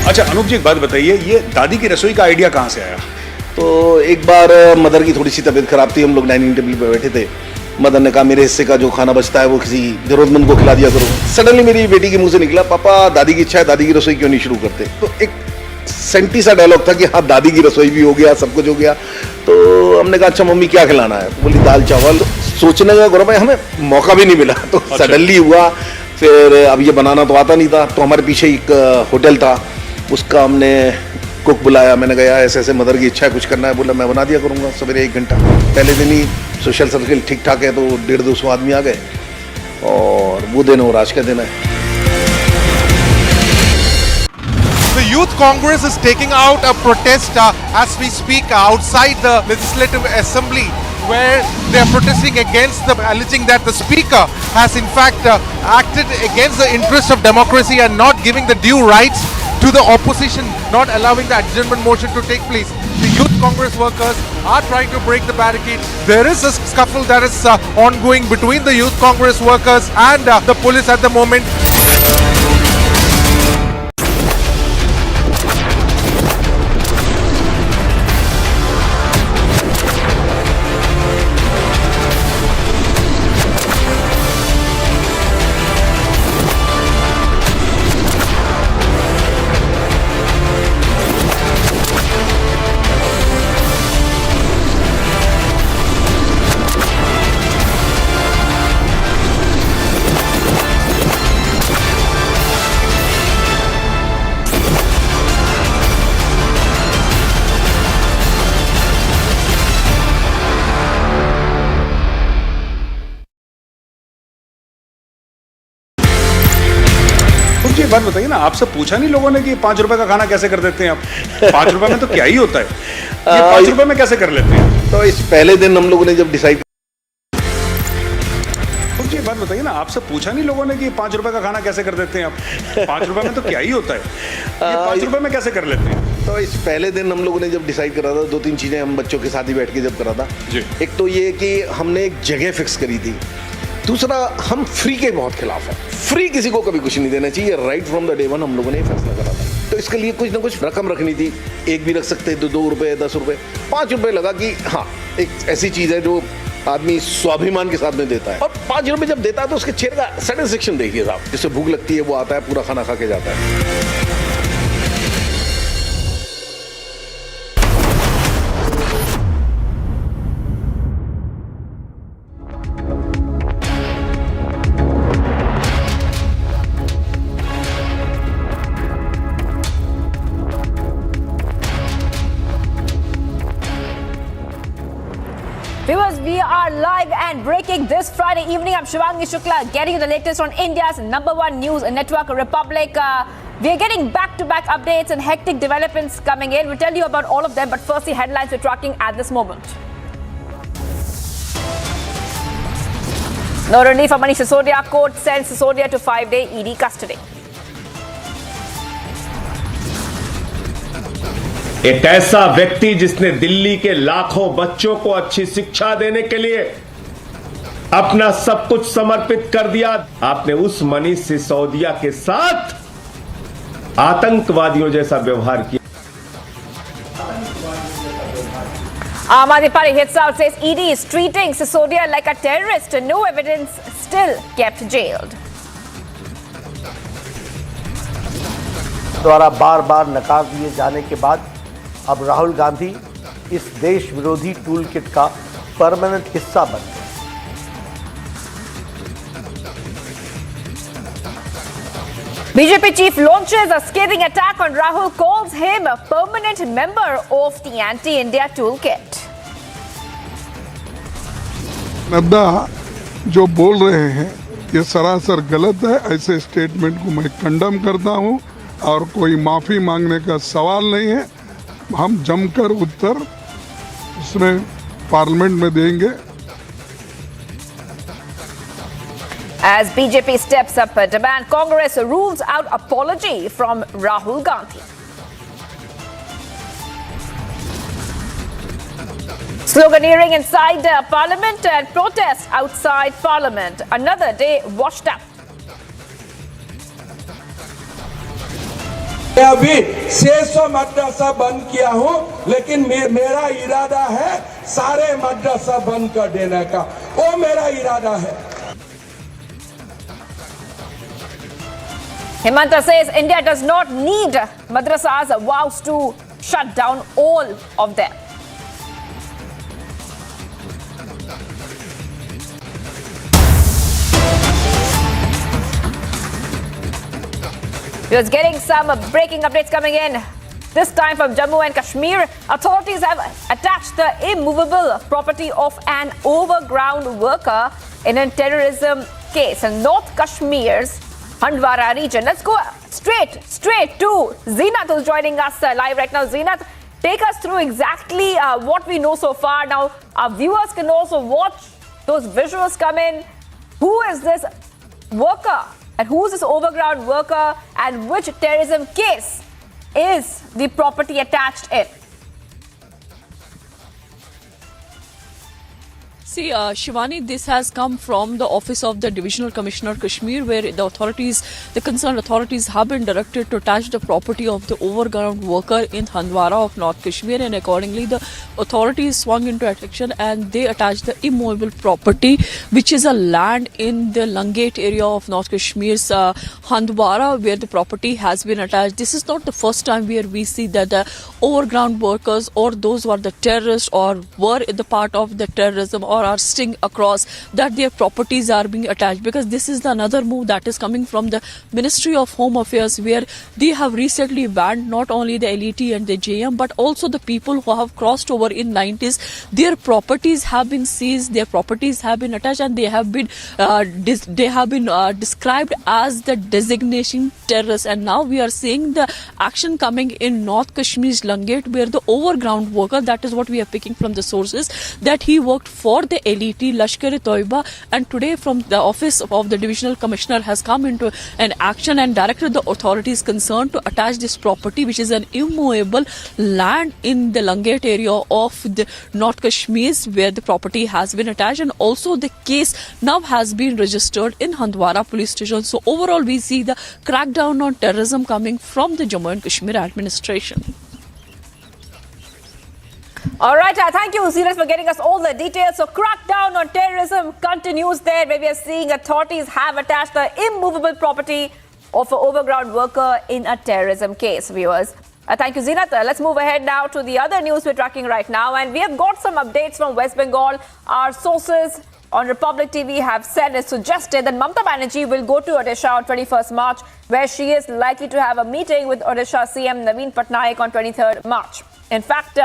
अच्छा अनुप जी, एक बात बताइए, ये दादी की रसोई का आइडिया कहाँ से आया? तो एक बार मदर की थोड़ी सी तबीयत खराब थी, हम लोग डाइनिंग टेबल पे बैठे थे। मदर ने कहा मेरे हिस्से का जो खाना बचता है वो किसी जरूरतमंद को खिला दिया करो। सडनली मेरी बेटी के मुंह से निकला, पापा दादी की इच्छा है, दादी की रसोई क्यों नहीं शुरू करते? तो एक सेंटी सा डायलॉग था कि हाँ दादी की रसोई भी हो गया, सब कुछ हो गया। तो हमने कहा अच्छा मम्मी क्या खिलाना है? बोली दाल चावल। सोचने का गौरव भाई हमें मौका भी नहीं मिला, तो सडनली हुआ। फिर अब ये बनाना तो आता नहीं था, तो हमारे पीछे एक होटल था, उसका हमने कुक बुलाया। मैंने कहा ऐसे ऐसे मदर की इच्छा है, कुछ करना है। बोला मैं बना दिया करूंगा सवेरे 1 घंटा। पहले दिन ही सोशल सर्किल ठीक ठाक है, तो 150-200 आदमी आ गए और वो दिन और आज का दिन है। The Youth Congress is taking out a protest as we speak outside the Legislative Assembly, where they are protesting against alleging that the Speaker has in fact acted against the interest of democracy and not giving the due rights to the opposition, not allowing the adjournment motion to take place. The Youth Congress workers are trying to break the barricade. There is a scuffle that is ongoing between the Youth Congress workers and the police at the moment. मुझे एक बात बताइए ना, आपसे पूछा नहीं लोगों ने कि 5 रुपए का खाना कैसे कर देते हैं आप? 5 रुपए में तो क्या ही होता है, ये 5 रुपए में कैसे कर लेते हैं? तो इस पहले दिन हम लोगों ने जब डिसाइड, मुझे एक बात बताइए ना, आपसे पूछा नहीं लोगों ने कि 5 रुपए का खाना कैसे कर देते हैं आप? 5 रुपए में तो क्या ही होता है, ये 5 रुपए में कैसे कर लेते हैं? तो इस पहले दिन हम लोगों ने जब डिसाइड करा था, 2-3 चीजें हम बच्चों के साथ ही बैठ के जब करा था। एक तो ये कि हमने एक जगह फिक्स करी थी, दूसरा हम फ्री के बहुत खिलाफ है। फ्री किसी को कभी कुछ नहीं देना चाहिए, right from the day one हम लोगों ने फैसला करा था। तो इसके लिए कुछ ना कुछ रकम रखनी थी, एक भी रख सकते थे, 2 रुपए, 10 रुपए, 5 रुपए लगा कि हाँ एक ऐसी चीज है जो आदमी स्वाभिमान के साथ में देता है। और 5 रुपए जब देता है तो उसके चेहरे का सेटिस्फेक्शन देखिए साहब, जिससे भूख लगती है वो आता है, पूरा खाना खा के जाता है। Viewers, we are live and breaking this Friday evening. I'm Shivangi Shukla, getting you the latest on India's #1 news network, Republic. We are getting back-to-back updates and hectic developments coming in. We'll tell you about all of them, but first the headlines we're tracking at this moment. No relief for Manish Sisodia. Court sends Sisodia to 5-day ED custody. एक ऐसा व्यक्ति जिसने दिल्ली के लाखों बच्चों को अच्छी शिक्षा देने के लिए अपना सब कुछ समर्पित कर दिया, आपने उस मनीष सिसोदिया के साथ आतंकवादियों जैसा व्यवहार किया। Aam Aadmi Party hits out, says ED is treating Sisodia like a terrorist. No evidence, still kept jailed. द्वारा बार बार नकार दिए जाने के बाद अब राहुल गांधी इस देश विरोधी टूल किट का परमानेंट हिस्सा बन गए। BJP chief launches a scathing attack on Rahul, calls him a permanent member of the anti-India toolkit. Nadda जो बोल रहे हैं ये सरासर गलत है। ऐसे स्टेटमेंट को मैं कंडम करता हूं और कोई माफी मांगने का सवाल नहीं है। हम जमकर उत्तर उसमें पार्लियामेंट में देंगे। As BJP steps up a demand, Congress rules out apology from Rahul Gandhi. Sloganeering inside Parliament and protests outside Parliament. Another day washed up. मैं अभी 600 मदरसा बंद किया हूं, लेकिन मेरा इरादा है सारे मदरसा बंद कर देने का, वो मेरा इरादा है। Himanta says India does not need madrasas, vows to shut down all of them. We're getting some breaking updates coming in. This time from Jammu and Kashmir. Authorities have attached the immovable property of an overground worker in a terrorism case in North Kashmir's Handwara region. Let's go straight to Zeenat, who's joining us live right now. Zeenat, take us through exactly what we know so far. Now, our viewers can also watch those visuals come in. Who is this worker? And who is this overground worker, and which terrorism case is the property attached in? See, Shivani, this has come from the office of the Divisional Commissioner Kashmir, where the concerned authorities have been directed to attach the property of the overground worker in Handwara of North Kashmir, and accordingly the authorities swung into action and they attached the immovable property, which is a land in the Langate area of North Kashmir's Handwara, where the property has been attached. This is not the first time where we see that the overground workers or those who are the terrorists or were the part of the terrorism or are sting across, that their properties are being attached, because this is the another move that is coming from the Ministry of Home Affairs, where they have recently banned not only the LET and the JM but also the people who have crossed over in 90s. Their properties have been seized, their properties have been attached, and they have been described as the designation terrorists. And now we are seeing the action coming in North Kashmir's Langate, where the overground worker, that is what we are picking from the sources, that he worked for the LET, Lashkar-e-Toiba, and today from the office of the Divisional Commissioner has come into an action and directed the authorities concerned to attach this property, which is an immovable land in the Langet area of the North Kashmir, where the property has been attached, and also the case now has been registered in Handwara police station. So overall, we see the crackdown on terrorism coming from the Jammu and Kashmir administration. All right, thank you, Zeerat, for getting us all the details. So crackdown on terrorism continues there, where we are seeing authorities have attached the immovable property of an overground worker in a terrorism case, viewers. Thank you, Zeerat. Let's move ahead now to the other news we're tracking right now. And we have got some updates from West Bengal. Our sources on Republic TV have suggested that Mamata Banerjee will go to Odisha on 21st March, where she is likely to have a meeting with Odisha CM Naveen Patnaik on 23rd March. In fact,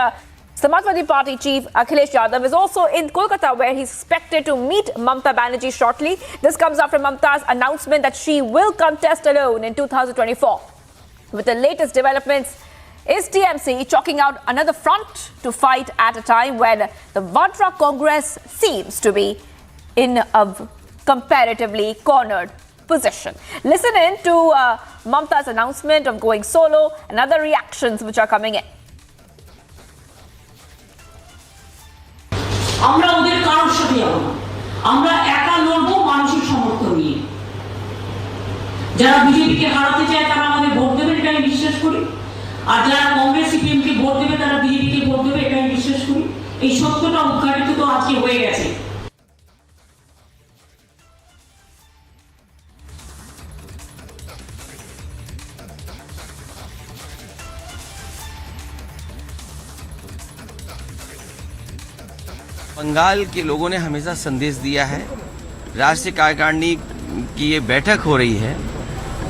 Samajwadi Party chief Akhilesh Yadav is also in Kolkata, where he's expected to meet Mamata Banerjee shortly. This comes after Mamata's announcement that she will contest alone in 2024. With the latest developments, is TMC chalking out another front to fight at a time when the Vadra Congress seems to be in a comparatively cornered position? Listen in to Mamata's announcement of going solo and other reactions which are coming in. আমরা ওদের কারোর সাথে যাব না, আমরা একা লড়বো মানসিক সমর্থন নিয়ে। যারা বিজেপিকে হারাতে চায় তারা আমাদের ভোট দেবে, এটা আমি বিশ্বাস করি। আর যারা কংগ্রেস সিপিএম কে ভোট দেবে তারা বিজেপিকে ভোট দেবে, এটা আমি বিশ্বাস করি। এই সত্যটা উদ্ঘাটিত তো আজকে হয়ে গেছে। बंगाल के लोगों ने हमेशा संदेश दिया है, राष्ट्रीय कार्यकारिणी की ये बैठक हो रही है,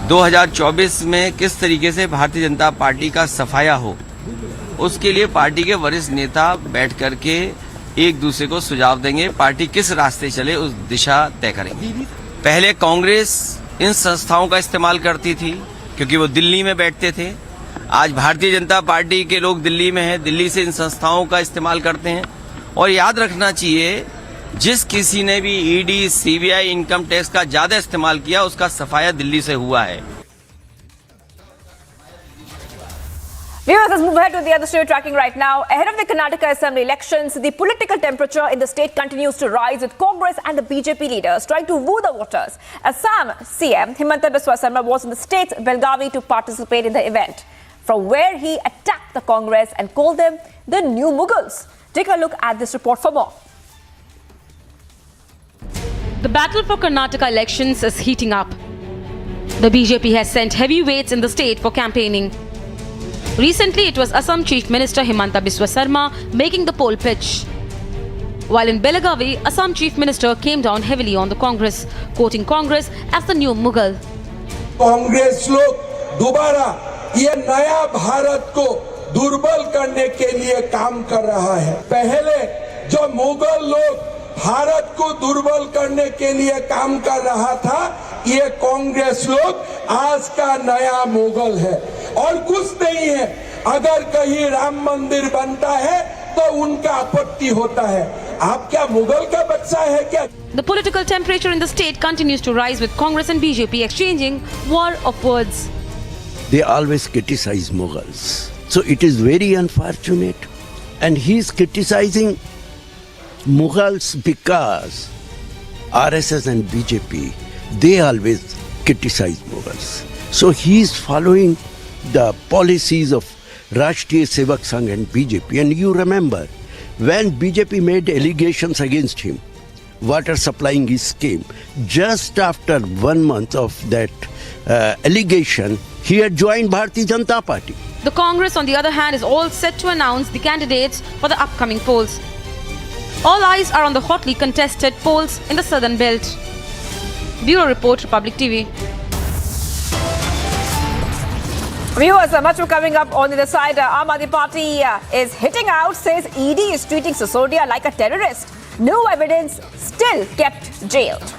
2024 में किस तरीके से भारतीय जनता पार्टी का सफाया हो, उसके लिए पार्टी के वरिष्ठ नेता बैठ करके एक दूसरे को सुझाव देंगे, पार्टी किस रास्ते चले उस दिशा तय करेंगे। पहले कांग्रेस इन संस्थाओं का इस्तेमाल करती थी क्योंकि वो दिल्ली में बैठते थे। आज भारतीय जनता पार्टी के लोग दिल्ली में हैं, दिल्ली से इन संस्थाओं का इस्तेमाल करते हैं। और याद रखना चाहिए, जिस किसी ने भी ईडी, सीबीआई, इनकम टैक्स का ज्यादा इस्तेमाल किया, उसका सफाया दिल्ली से हुआ है। Viewers, let's move ahead to the other story tracking right now. Ahead of the Karnataka Assembly elections, the political temperature in the state continues to rise, with Congress and the BJP leaders trying to woo the voters. Assam CM Himanta Biswa Sarma was in the state's Belgavi to participate in the event, from where he attacked the Congress and called them the new Mughals. Take a look at this report for more. The battle for Karnataka elections is heating up. The BJP has sent heavyweights in the state for campaigning. Recently, it was Assam Chief Minister Himanta Biswa Sarma making the poll pitch. While in Belagavi, Assam Chief Minister came down heavily on the Congress, quoting Congress as the new Mughal. Congress लोग दोबारा ये नया भारत को दुर्बल करने के लिए काम कर रहा है। पहले जो मुगल लोग भारत को दुर्बल करने के लिए काम कर रहा था, ये कांग्रेस लोग आज का नया मुगल है। और कुछ नहीं है, अगर कहीं राम मंदिर बनता है तो उनका आपत्ति होता है। आप क्या मुगल का बच्चा है क्या? The political temperature in the state continues to rise, with Congress and BJP exchanging war of words. They always criticize Mughals. So it is very unfortunate, and he is criticizing Mughals because RSS and BJP, they always criticize Mughals. So he is following the policies of Rashtriya Sevak Sangh and BJP. And you remember, when BJP made allegations against him, water supplying his scheme, just after 1 month of that allegation, he had joined Bharatiya Janata Party. The Congress, on the other hand, is all set to announce the candidates for the upcoming polls. All eyes are on the hotly contested polls in the southern belt. Bureau Report, Republic TV. Viewers, much more coming up on the other side. Aam Aadmi Party is hitting out, says ED is treating Sisodia like a terrorist. No evidence, still kept jailed.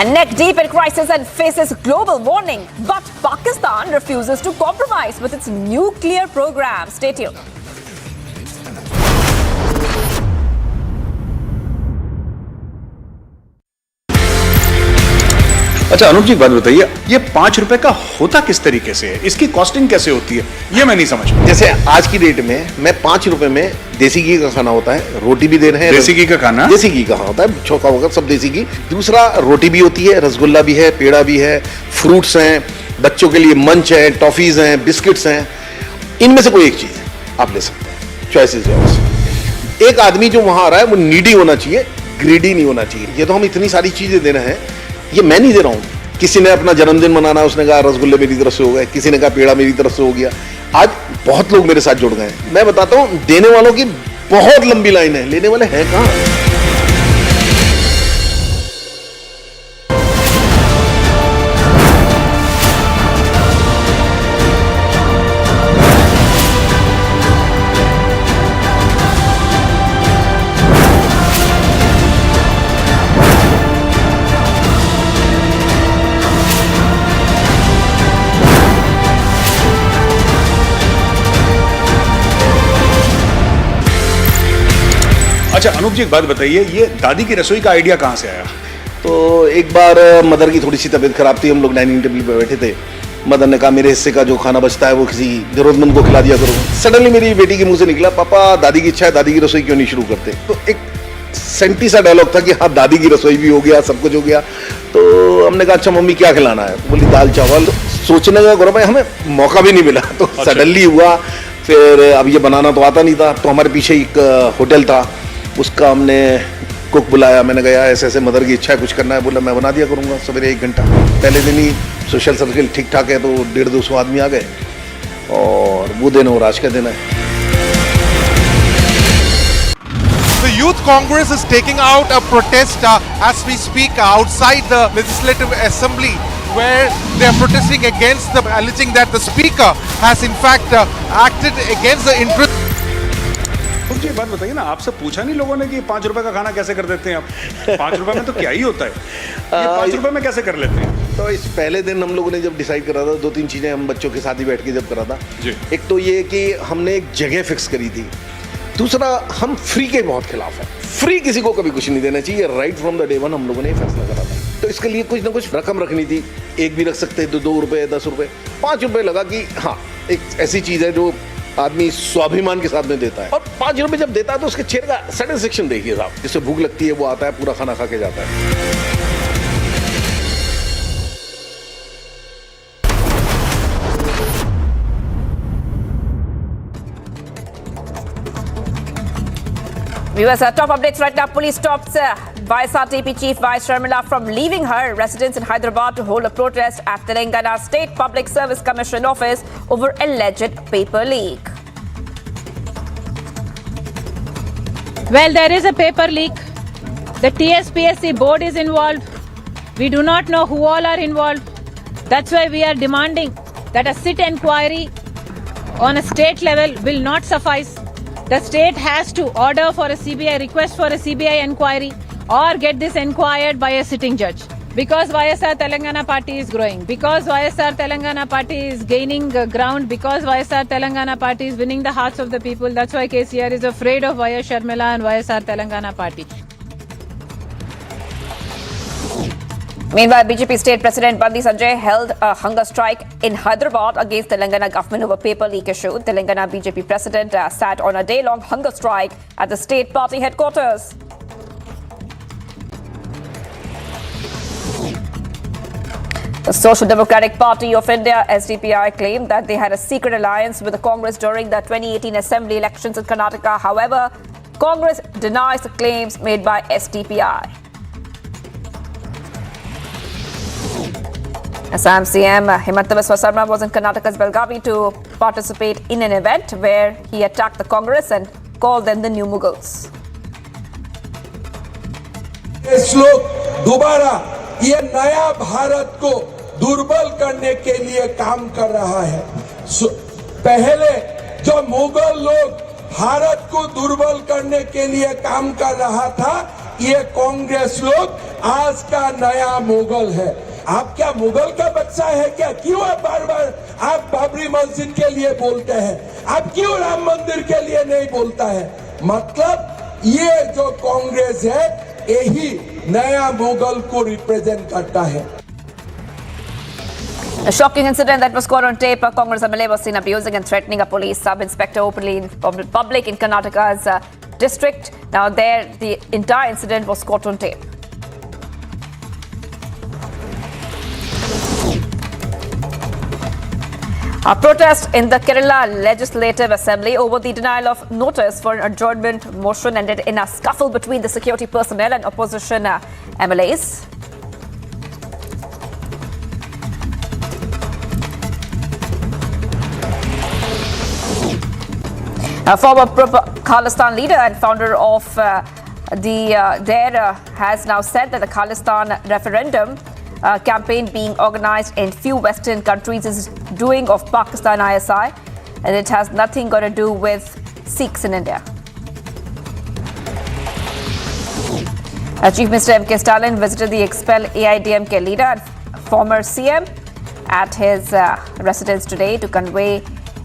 And neck deep in crisis and faces global warning. But Pakistan refuses to compromise with its nuclear program. Stay tuned. अच्छा अनूप जी बात बताइए, ये 5 रुपए का होता किस तरीके से है, इसकी कॉस्टिंग कैसे होती है, ये मैं नहीं समझ पाया। जैसे आज की डेट में मैं 5 रुपए में देसी घी का खाना होता है, रोटी भी दे रहे हैं। देसी घी का खाना, देसी घी का होता है, चौका वगैरह सब देसी घी। दूसरा रोटी भी होती है, रसगुल्ला भी है, पेड़ा भी है, फ्रूट्स हैं, बच्चों के लिए मंच है, टॉफीज हैं, बिस्किट्स हैं। इनमें से कोई एक चीज है आप ले सकते हैं, चॉइसेस है। एक आदमी जो वहां आ रहा है वो नीडी होना चाहिए, ग्रीडी नहीं होना चाहिए। ये तो हम इतनी सारी चीजें दे रहे हैं, ये मैं नहीं दे रहा हूं। किसी ने अपना जन्मदिन मनाना, उसने कहा रसगुल्ले मेरी तरफ से हो गए, किसी ने कहा पेड़ा मेरी तरफ से हो गया। आज बहुत लोग मेरे साथ जुड़ गए। मैं बताता हूं, देने वालों की बहुत लंबी लाइन है, लेने वाले हैं कहां। अच्छा अनूप जी एक बात बताइए, ये दादी की रसोई का आइडिया कहाँ से आया? तो एक बार मदर की थोड़ी सी तबीयत खराब थी, हम लोग डाइनिंग टेबल पे बैठे थे। मदर ने कहा मेरे हिस्से का जो खाना बचता है वो किसी जरूरतमंद को खिला दिया करो। सडनली मेरी बेटी के मुंह से निकला, पापा दादी की इच्छा है, दादी की रसोई क्यों नहीं शुरू करते। तो एक सेंटी सा डायलॉग था कि हाँ दादी की रसोई भी हो गया, सब कुछ हो गया। तो हमने कहा अच्छा मम्मी क्या खिलाना है, बोली दाल चावल। सोचने का गौरव है, हमें मौका भी नहीं मिला, तो सडनली हुआ। फिर अब ये बनाना तो आता नहीं था, तो हमारे पीछे एक होटल था, उसका हमने कुक बुलाया। मैंने कहा ऐसे ऐसे मदर की इच्छा है, कुछ करना है। बोला मैं बना दिया करूँगा सवेरे 1 घंटा। पहले दिन ही सोशल सर्किल ठीक ठाक है, तो 150-200 आदमी आ गए, और वो दिन और आज का दिन है। The Youth Congress is taking out a protest as we speak outside the Legislative Assembly, where they are protesting against the alleging that the Speaker has in fact acted against the interest. मुझे बात बताइए ना, आपसे पूछा नहीं लोगों ने कि 5 रुपए का खाना कैसे कर देते हैं आप? 5 रुपए में तो क्या ही होता है, ये 5 रुपए में कैसे कर लेते हैं? तो इस पहले दिन हम लोगों ने जब डिसाइड करा था, 2-3 चीजें हम बच्चों के साथ ही बैठ के जब करा था। एक तो ये कि हमने एक जगह फिक्स करी थी। दूसरा, हम फ्री के बहुत खिलाफ है। फ्री किसी को कभी कुछ नहीं देना चाहिए। Right from the day one हम लोगों ने फैसला करा था। तो इसके लिए कुछ ना कुछ रकम रखनी थी। एक भी रख सकते हैं, 2 रुपए, 10 रुपए, 5 रुपए लगा कि हाँ एक ऐसी चीज है जो आदमी स्वाभिमान के साथ में देता है। और 5 रुपए जब देता है तो उसके चेहरे का सेटिस्फेक्शन देखिए साहब, जिससे भूख लगती है वो आता है, पूरा खाना खा के जाता है। Viewers, top updates right now. Police stops YSRTP Chief Vice Sharmila from leaving her residence in Hyderabad to hold a protest at Telangana State Public Service Commission office over alleged paper leak. Well, there is a paper leak. The TSPSC board is involved. We do not know who all are involved. That's why we are demanding that a sit inquiry on a state level will not suffice. The state has to order for a CBI, request for a CBI inquiry, or get this inquired by a sitting judge. Because YSR Telangana party is growing, because YSR Telangana party is gaining ground, because YSR Telangana party is winning the hearts of the people, that's why KCR is afraid of YS Sharmila and YSR Telangana party. Meanwhile, BJP State President Bandi Sanjay held a hunger strike in Hyderabad against Telangana government over paper leak issue. Telangana BJP President sat on a day-long hunger strike at the state party headquarters. The Social Democratic Party of India, SDPI, claimed that they had a secret alliance with the Congress during the 2018 assembly elections in Karnataka. However, Congress denies the claims made by SDPI. Assam CM Himanta Biswa Sarma was in Karnataka's Belgavi to participate in an event where he attacked the Congress and called them the new Mughals. इस लोग दोबारा ये नया भारत को दुर्बल करने के लिए काम कर रहा है। पहले जो मुगल लोग भारत को दुर्बल करने के लिए काम कर रहा था, ये कांग्रेस लोग आज का नया मुगल है। आप क्या मुगल का बच्चा है क्या? क्यों आप बार बार आप बाबरी मस्जिद के लिए बोलते हैं? आप क्यों राम मंदिर के लिए नहीं बोलता है? मतलब ये जो कांग्रेस है, यही नया मुगल को रिप्रेजेंट करता है। A shocking incident that was caught on tape. A Congress MLA was seen abusing and threatening a police sub-inspector openly in public in Karnataka's district. Now there, the entire incident was caught on tape. A protest in the Kerala Legislative Assembly over the denial of notice for an adjournment motion ended in a scuffle between the security personnel and opposition MLAs. A former Khalistan leader and founder of has now said that the Khalistan referendum campaign being organized in few Western countries is doing of Pakistan ISI, and it has nothing got to do with Sikhs in India. Chief Minister M.K. Stalin visited the expelled AIDMK leader and former CM at his residence today to convey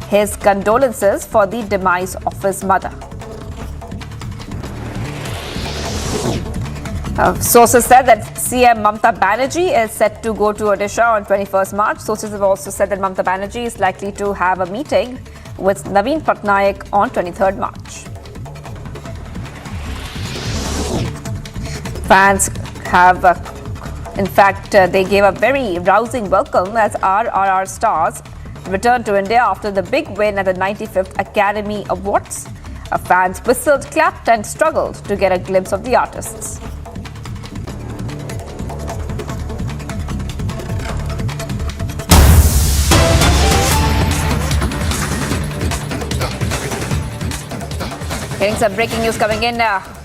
his condolences for the demise of his mother. Sources said that CM Mamata Banerjee is set to go to Odisha on 21st March. Sources have also said that Mamata Banerjee is likely to have a meeting with Naveen Patnaik on 23rd March. Fans have, in fact, they gave a very rousing welcome as RRR stars returned to India after the big win at the 95th Academy Awards. Fans whistled, clapped and struggled to get a glimpse of the artists. Getting some breaking news coming in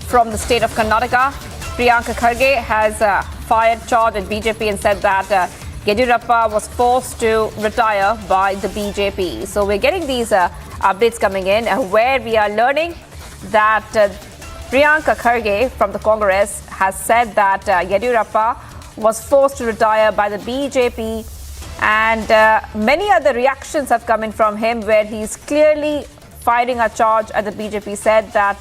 from the state of Karnataka. Priyanka Kharge has fired charge at BJP and said that Yediyurappa was forced to retire by the BJP. So we're getting these updates coming in where we are learning that Priyanka Kharge from the Congress has said that Yediyurappa was forced to retire by the BJP, and many other reactions have come in from him where he's clearly firing a charge at the BJP, said that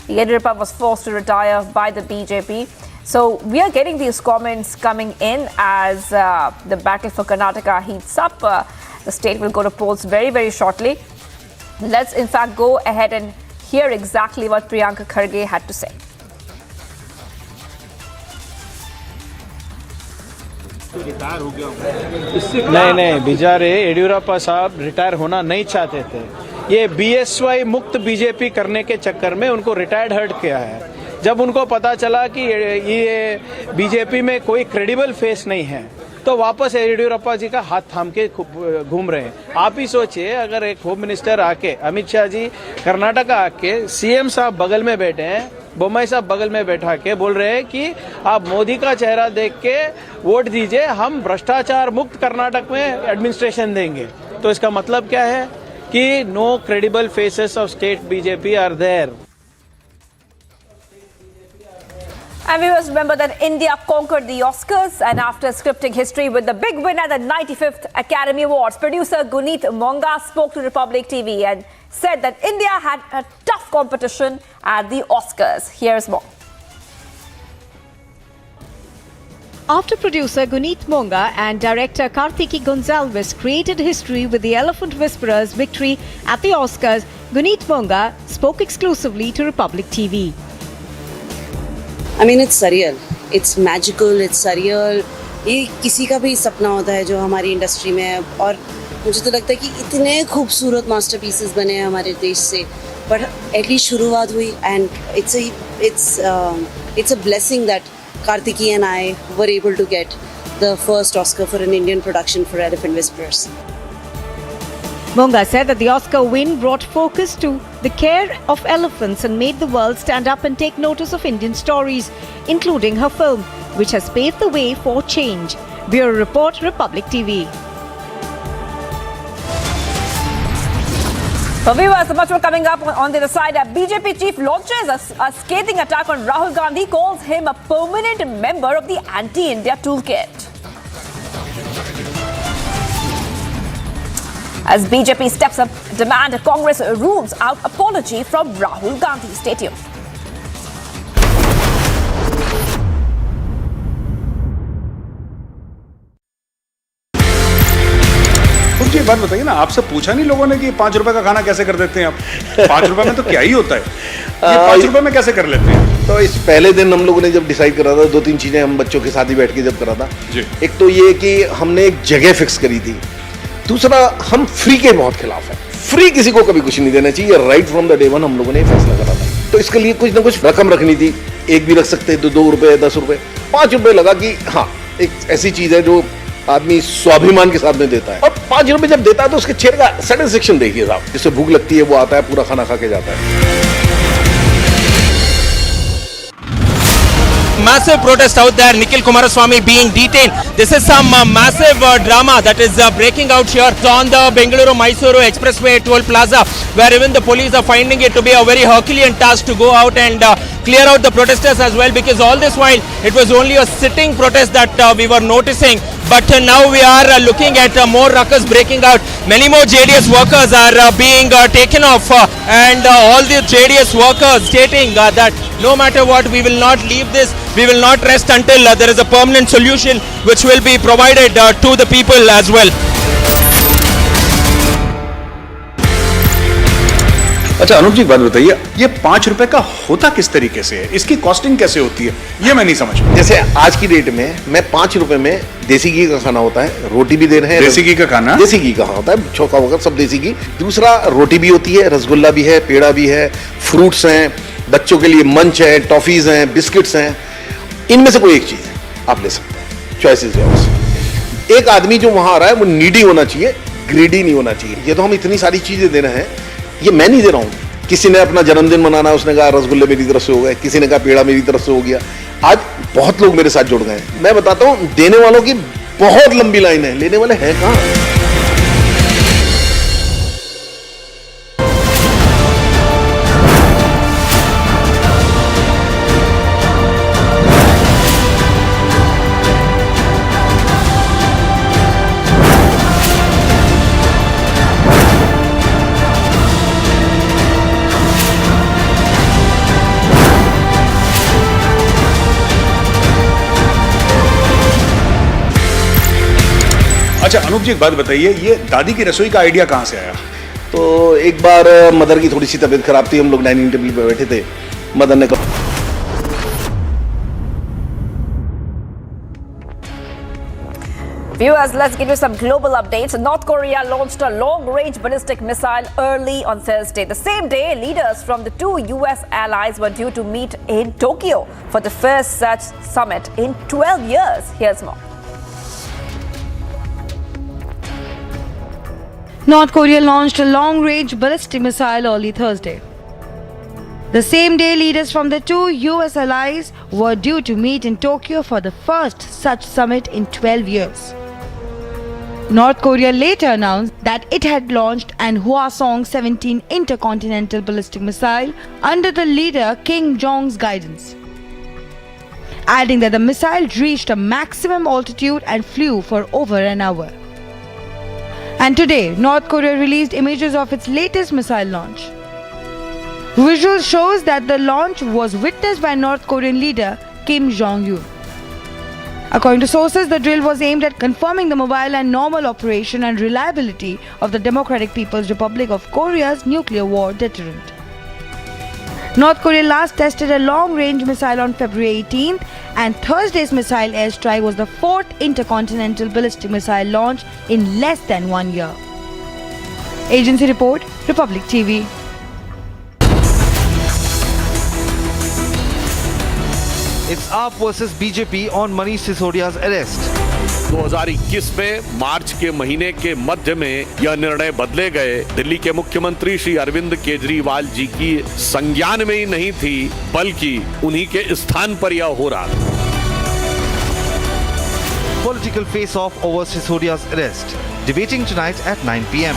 Yediyurappa was forced to retire by the BJP. So we are getting these comments coming in as the battle for Karnataka heats up. The state will go to polls very, very shortly. Let's in fact go ahead and hear exactly what Priyanka Kharge had to say. नहीं बेचारे येडियुरप्पा साहब retire होना नहीं चाहते थे. ये बीएसवाई मुक्त BJP करने के चक्कर में उनको रिटायर्ड हर्ट किया है. जब उनको पता चला कि ये बीजेपी में कोई क्रेडिबल फेस नहीं है तो वापस येडियुरप्पा जी का हाथ थाम के घूम रहे हैं. आप ही सोचिए, अगर एक होम मिनिस्टर आके, अमित शाह जी कर्नाटका आके, सीएम साहब बगल में बैठे हैं, बोम्मई साहब बगल में बैठा के बोल रहे हैं कि आप मोदी का चेहरा देख के वोट दीजिए, हम भ्रष्टाचार मुक्त कर्नाटक में एडमिनिस्ट्रेशन देंगे. तो इसका मतलब क्या है कि no credible faces of state BJP are there. And we must remember that India conquered the Oscars, and after scripting history with the big win at the 95th Academy Awards, producer Guneet Monga spoke to Republic TV and said that India had a tough competition at the Oscars. Here's more. After producer Guneet Monga and director Kartiki Gonsalves created history with the Elephant Whisperer's victory at the Oscars, Guneet Monga spoke exclusively to Republic TV. I mean, it's surreal. It's magical. It's surreal. ये किसी का भी सपना होता है जो हमारी industry में है, और मुझे तो लगता है कि इतने खूबसूरत मास्टरपीसेस बने हैं हमारे देश से, but एटलीस्ट शुरुआत हुई, and it's a blessing that Kartiki and I were able to get the first Oscar for an Indian production for Elephant Whisperers. Monga said that the Oscar win brought focus to the care of elephants and made the world stand up and take notice of Indian stories, including her film, which has paved the way for change. Bureau Report, Republic TV. For viewers, much more coming up on the other side. BJP chief launches a scathing attack on Rahul Gandhi, calls him a permanent member of the anti-India toolkit. As BJP steps up, demand Congress rules out apology from Rahul Gandhi. Stay tuned. बात बताइए ना, आपसे पूछा नहीं लोगों ने कि 5 रुपए का खाना कैसे कर देते हैं आप? 5 रुपए में तो क्या ही होता है, ये 5 रुपए में कैसे कर लेते हैं? तो इस पहले दिन हम लोगों ने जब डिसाइड करा था, 2-3 चीजें हम बच्चों के साथ ही बैठ के जब करा था। एक तो ये कि हमने एक जगह फिक्स करी थी, दूसरा हम फ्री के बहुत खिलाफ है, फ्री किसी को कभी कुछ नहीं देना चाहिए। Right from the day one हम लोगों ने फैसला करा था। तो इसके लिए कुछ ना कुछ रकम रखनी थी, एक भी रख सकते हैं, 2 रुपए, 10 रुपए, 5 रुपए लगा कि हाँ एक ऐसी चीज है जो आदमी स्वाभिमान के साथ में देता है। और 5 रुपए जब देता है तो उसके चेहरे का सेटिस्फेक्शन देखिए साहब, जिससे भूख लगती है वो आता है, पूरा खाना खा के जाता है। Massive protest out there, Nikhil Kumaraswamy being detained. This is some massive drama that is breaking out here on the Bengaluru-Mysuru Expressway toll plaza, where even the police are finding it to be a very Herculean task to go out and clear out the protesters as well, because all this while it was only a sitting protest that we were noticing. But now we are looking at more ruckus breaking out. Many more JDS workers are being taken off and all the JDS workers stating that no matter what, we will not leave this, we will not rest until there is a permanent solution which will be provided to the people as well. अच्छा अनूप जी, बात बताइए, ये 5 रुपए का होता किस तरीके से है, इसकी कॉस्टिंग कैसे होती है, ये मैं नहीं समझ पाया। जैसे आज की डेट में मैं 5 रुपए में देसी घी का खाना होता है, रोटी भी दे रहे हैं। देसी घी का खाना? देसी घी का होता है, चौका वगैरह सब देसी घी। दूसरा रोटी भी होती है, रसगुल्ला भी है, पेड़ा भी है, फ्रूट्स हैं, बच्चों के लिए मंच है, टॉफीज हैं, बिस्किट्स हैं। इनमें से कोई एक चीज है आप ले सकते हैं, चॉइसेस है। एक आदमी जो वहां आ रहा है वो नीडी होना चाहिए, ग्रीडी नहीं होना चाहिए। ये तो हम इतनी सारी चीजें दे रहे हैं, ये मैं नहीं दे रहा हूं। किसी ने अपना जन्मदिन मनाना है, उसने कहा रसगुल्ले मेरी तरफ से हो गए, किसी ने कहा पेड़ा मेरी तरफ से हो गया। आज बहुत लोग मेरे साथ जुड़ गए हैं। मैं बताता हूं, देने वालों की बहुत लंबी लाइन है, लेने वाले हैं कहां? अच्छा अनूप जी, एक बात बताइए, ये दादी की रसोई का आइडिया कहाँ से आया? तो एक बार मदर की थोड़ी सी तबीयत खराब थी, हम लोग डाइनिंग टेबल पे बैठे थे, मदर ने कहा Viewers, let's give you some global updates. North Korea launched a long-range ballistic missile early on Thursday. The same day, leaders from the two US allies were due to meet in Tokyo for the first such summit in 12 years. Here's more. North Korea launched a long-range ballistic missile early Thursday. The same day, leaders from the two US allies were due to meet in Tokyo for the first such summit in 12 years. North Korea later announced that it had launched an Hwasong-17 intercontinental ballistic missile under the leader Kim Jong's guidance, adding that the missile reached a maximum altitude and flew for over an hour. And today, North Korea released images of its latest missile launch. Visuals shows that the launch was witnessed by North Korean leader Kim Jong-un. According to sources, the drill was aimed at confirming the mobile and normal operation and reliability of the Democratic People's Republic of Korea's nuclear war deterrent. North Korea last tested a long-range missile on February 18th, and Thursday's missile airstrike was the fourth intercontinental ballistic missile launch in less than 1 year. Agency report, Republic TV. It's AAP versus BJP on Manish Sisodia's arrest. 2021 में मार्च के महीने के मध्य में यह निर्णय बदले गए। दिल्ली के मुख्यमंत्री श्री अरविंद केजरीवाल जी की संज्ञान में ही नहीं थी, बल्कि उन्हीं के स्थान पर यह हो रहा था। Political face-off over Sisodia's arrest. Debating tonight at 9 p.m.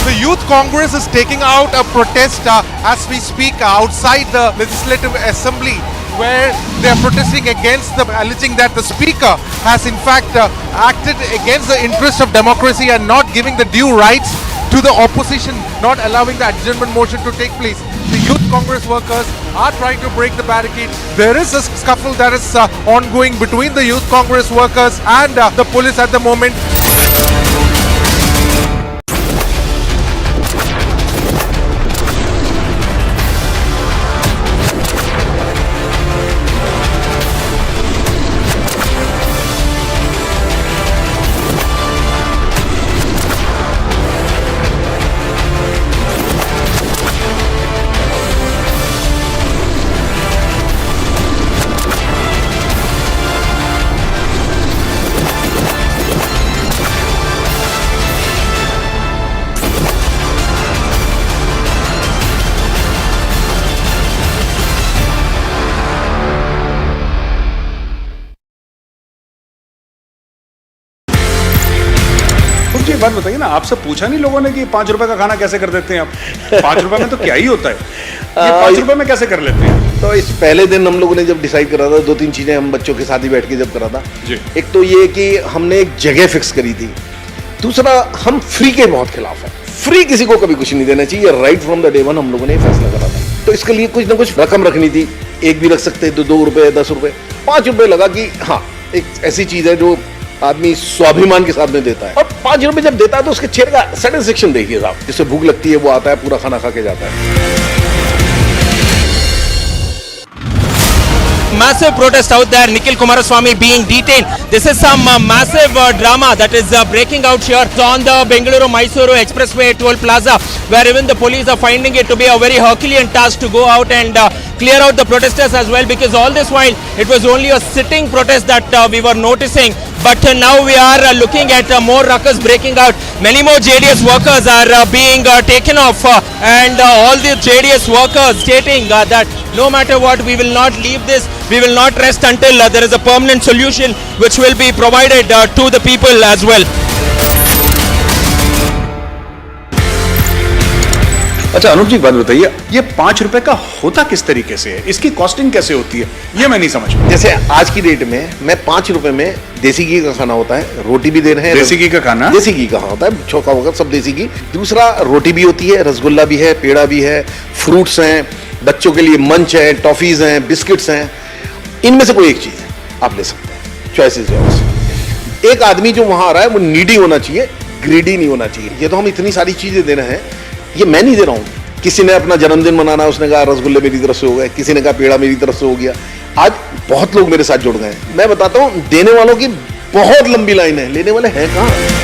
The Youth Congress is taking out a protest as we speak outside the Legislative Assembly, where they are protesting against alleging that the Speaker has in fact acted against the interest of democracy and not giving the due rights to the opposition, not allowing the adjournment motion to take place. The youth Congress workers are trying to break the barricade. There is a scuffle that is ongoing between the youth Congress workers and the police at the moment. मुझे एक बात बताइए ना, आपसे पूछा नहीं लोगों ने कि 5 रुपए का खाना कैसे कर देते हैं आप? 5 रुपए में तो क्या ही होता है, ये 5 रुपए में कैसे कर लेते हैं? तो इस पहले दिन हम लोगों ने जब डिसाइड करा था, 2-3 चीजें हम बच्चों के साथ ही बैठ के जब करा था। एक तो ये कि हमने एक जगह फिक्स करी थी, दूसरा हम फ्री के बहुत खिलाफ है। फ्री किसी को कभी कुछ नहीं देना चाहिए, right from the day one हम लोगों ने फैसला करा था। तो इसके लिए कुछ ना कुछ रकम रखनी थी, एक भी रख सकते तो 2 रुपए, 10 रुपए, 5 रुपए लगा कि हाँ एक ऐसी चीज है जो आदमी स्वाभिमान के साथ में देता है। और 5 रुपए जब देता है तो उसके चेहरे का सेटिस्फेक्शन देखिए साहब, जिससे भूख लगती है वो आता है, पूरा खाना खा के जाता है। Massive protest out there. Nikhil Kumaraswamy being detained. This is some massive drama that is breaking out here on the Bengaluru-Mysuru Expressway toll plaza, where even the police are finding it to be a very Herculean task to go out and clear out the protesters as well, because all this while it was only a sitting protest that we were noticing. But now we are looking at more ruckus breaking out. Many more JDS workers are being taken off and all the JDS workers stating that no matter what, we will not leave this, we will not rest until there is a permanent solution which will be provided to the people as well. अच्छा अनुप जी, बात बताइए, ये 5 रुपए का होता किस तरीके से है? इसकी कॉस्टिंग कैसे होती है, ये मैं नहीं समझ पाया। जैसे आज की डेट में मैं 5 रुपए में देसी घी का खाना होता है, रोटी भी दे रहे हैं। देसी घी का खाना? देसी घी का होता है, चौका वोका सब देसी घी। दूसरा रोटी भी होती है, रसगुल्ला भी है, पेड़ा भी है, फ्रूट्स हैं, बच्चों के लिए मंच है, टॉफीज हैं, बिस्किट्स हैं। इनमें से कोई एक चीज आप ले सकते हैं, चॉइसेस है। एक आदमी जो वहां आ रहा है वो नीडी होना चाहिए, ग्रीडी नहीं होना चाहिए। ये तो हम इतनी सारी चीजें दे रहे हैं, ये मैं नहीं दे रहा हूं। किसी ने अपना जन्मदिन मनाना, उसने कहा रसगुल्ले मेरी तरफ से हो गए, किसी ने कहा पेड़ा मेरी तरफ से हो गया। आज बहुत लोग मेरे साथ जुड़ गए हैं। मैं बताता हूं, देने वालों की बहुत लंबी लाइन है, लेने वाले हैं कहां?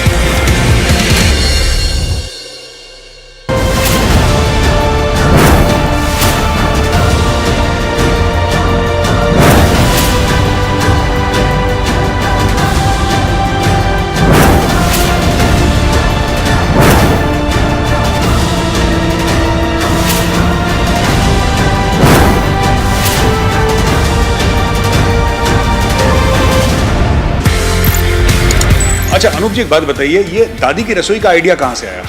अच्छा अनुप जी, एक बात बताइए, ये दादी की रसोई का आइडिया कहाँ से आया?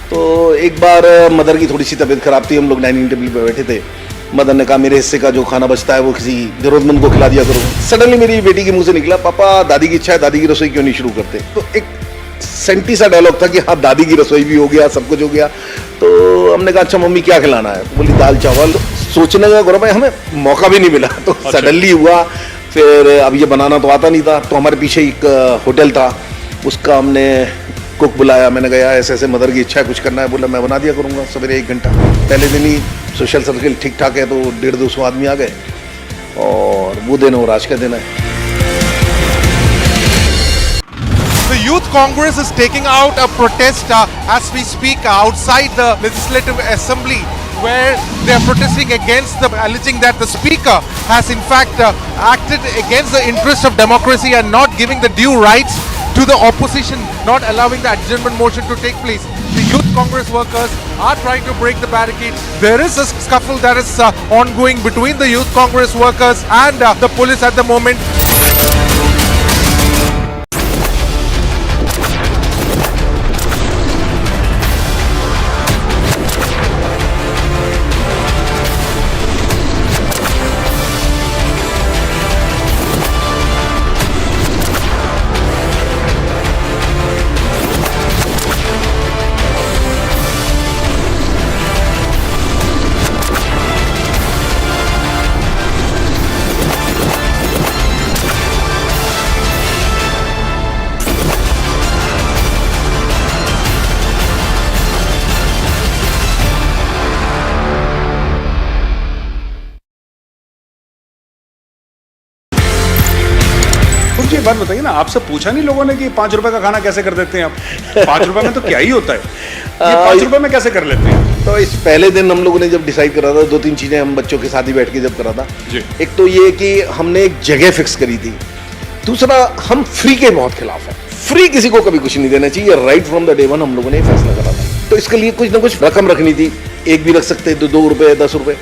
तो एक बार मदर की थोड़ी सी तबीयत खराब थी, हम लोग डाइनिंग टेबल पे बैठे थे। मदर ने कहा मेरे हिस्से का जो खाना बचता है वो किसी जरूरतमंद को खिला दिया करो। सडनली मेरी बेटी के मुंह से निकला, पापा दादी की इच्छा है, दादी की रसोई क्यों नहीं शुरू करते? तो एक सेंटी सा डायलॉग था कि हाँ दादी की रसोई भी हो गया, सब कुछ हो गया। तो हमने कहा अच्छा मम्मी क्या खिलाना है? तो बोली दाल चावल। सोचने का गौरव, हमें मौका भी नहीं मिला, तो सडनली हुआ। फिर अब ये बनाना तो आता नहीं था, तो हमारे पीछे एक होटल था, उसका हमने कुक बुलाया। मैंने कहा ऐसे ऐसे मदर की इच्छा है, कुछ करना है। बोला मैं बना दिया करूंगा सवेरे 1 घंटा। पहले दिन ही सोशल सर्किल ठीक ठाक है, तो 150-200 आदमी आ गए, और वो दिन और आज का दिन है। The Youth Congress is taking out a protest as we speak outside the Legislative Assembly, where they are protesting against alleging that the Speaker has in fact acted against the interest of democracy and not giving the due rights to the opposition, not allowing the adjournment motion to take place. The Youth Congress workers are trying to break the barricade. There is a scuffle that is ongoing between the Youth Congress workers and the police at the moment. बात बताइए ना, आपसे पूछा नहीं लोगों ने कि 5 रुपए का खाना कैसे कर देते हैं आप? 5 रुपए में तो क्या ही होता है, ये 5 रुपए में कैसे कर लेते हैं? तो इस पहले दिन हम लोगों ने जब डिसाइड करा था, 2-3 चीजें हम बच्चों के साथ ही बैठ के जब करा था। एक तो ये कि हमने एक जगह फिक्स करी थी, दूसरा हम फ्री के बहुत खिलाफ है। फ्री किसी को कभी कुछ नहीं देना चाहिए, right from the day one हम लोगों ने फैसला करा था। तो इसके लिए कुछ ना कुछ रकम रखनी थी, एक भी रख सकते हैं, 2 रुपए 10 रुपए।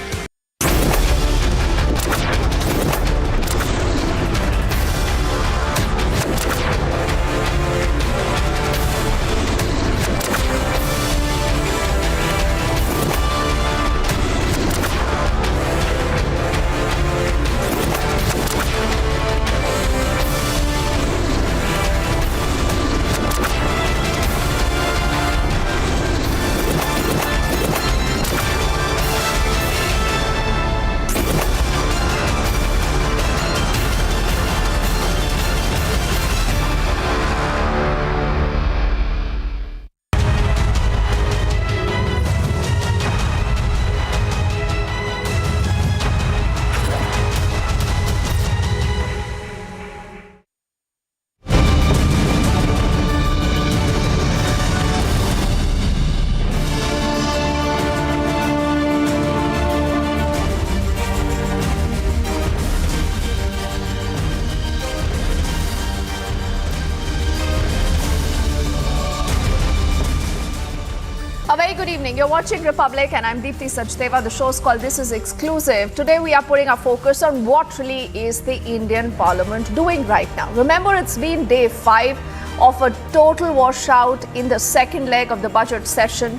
A very good evening. You're watching Republic and I'm Deepthi Sachdeva. The show's called This is Exclusive. Today we are putting our focus on what really is the Indian Parliament doing right now. Remember, it's been day 5 of a total washout in the second leg of the budget session.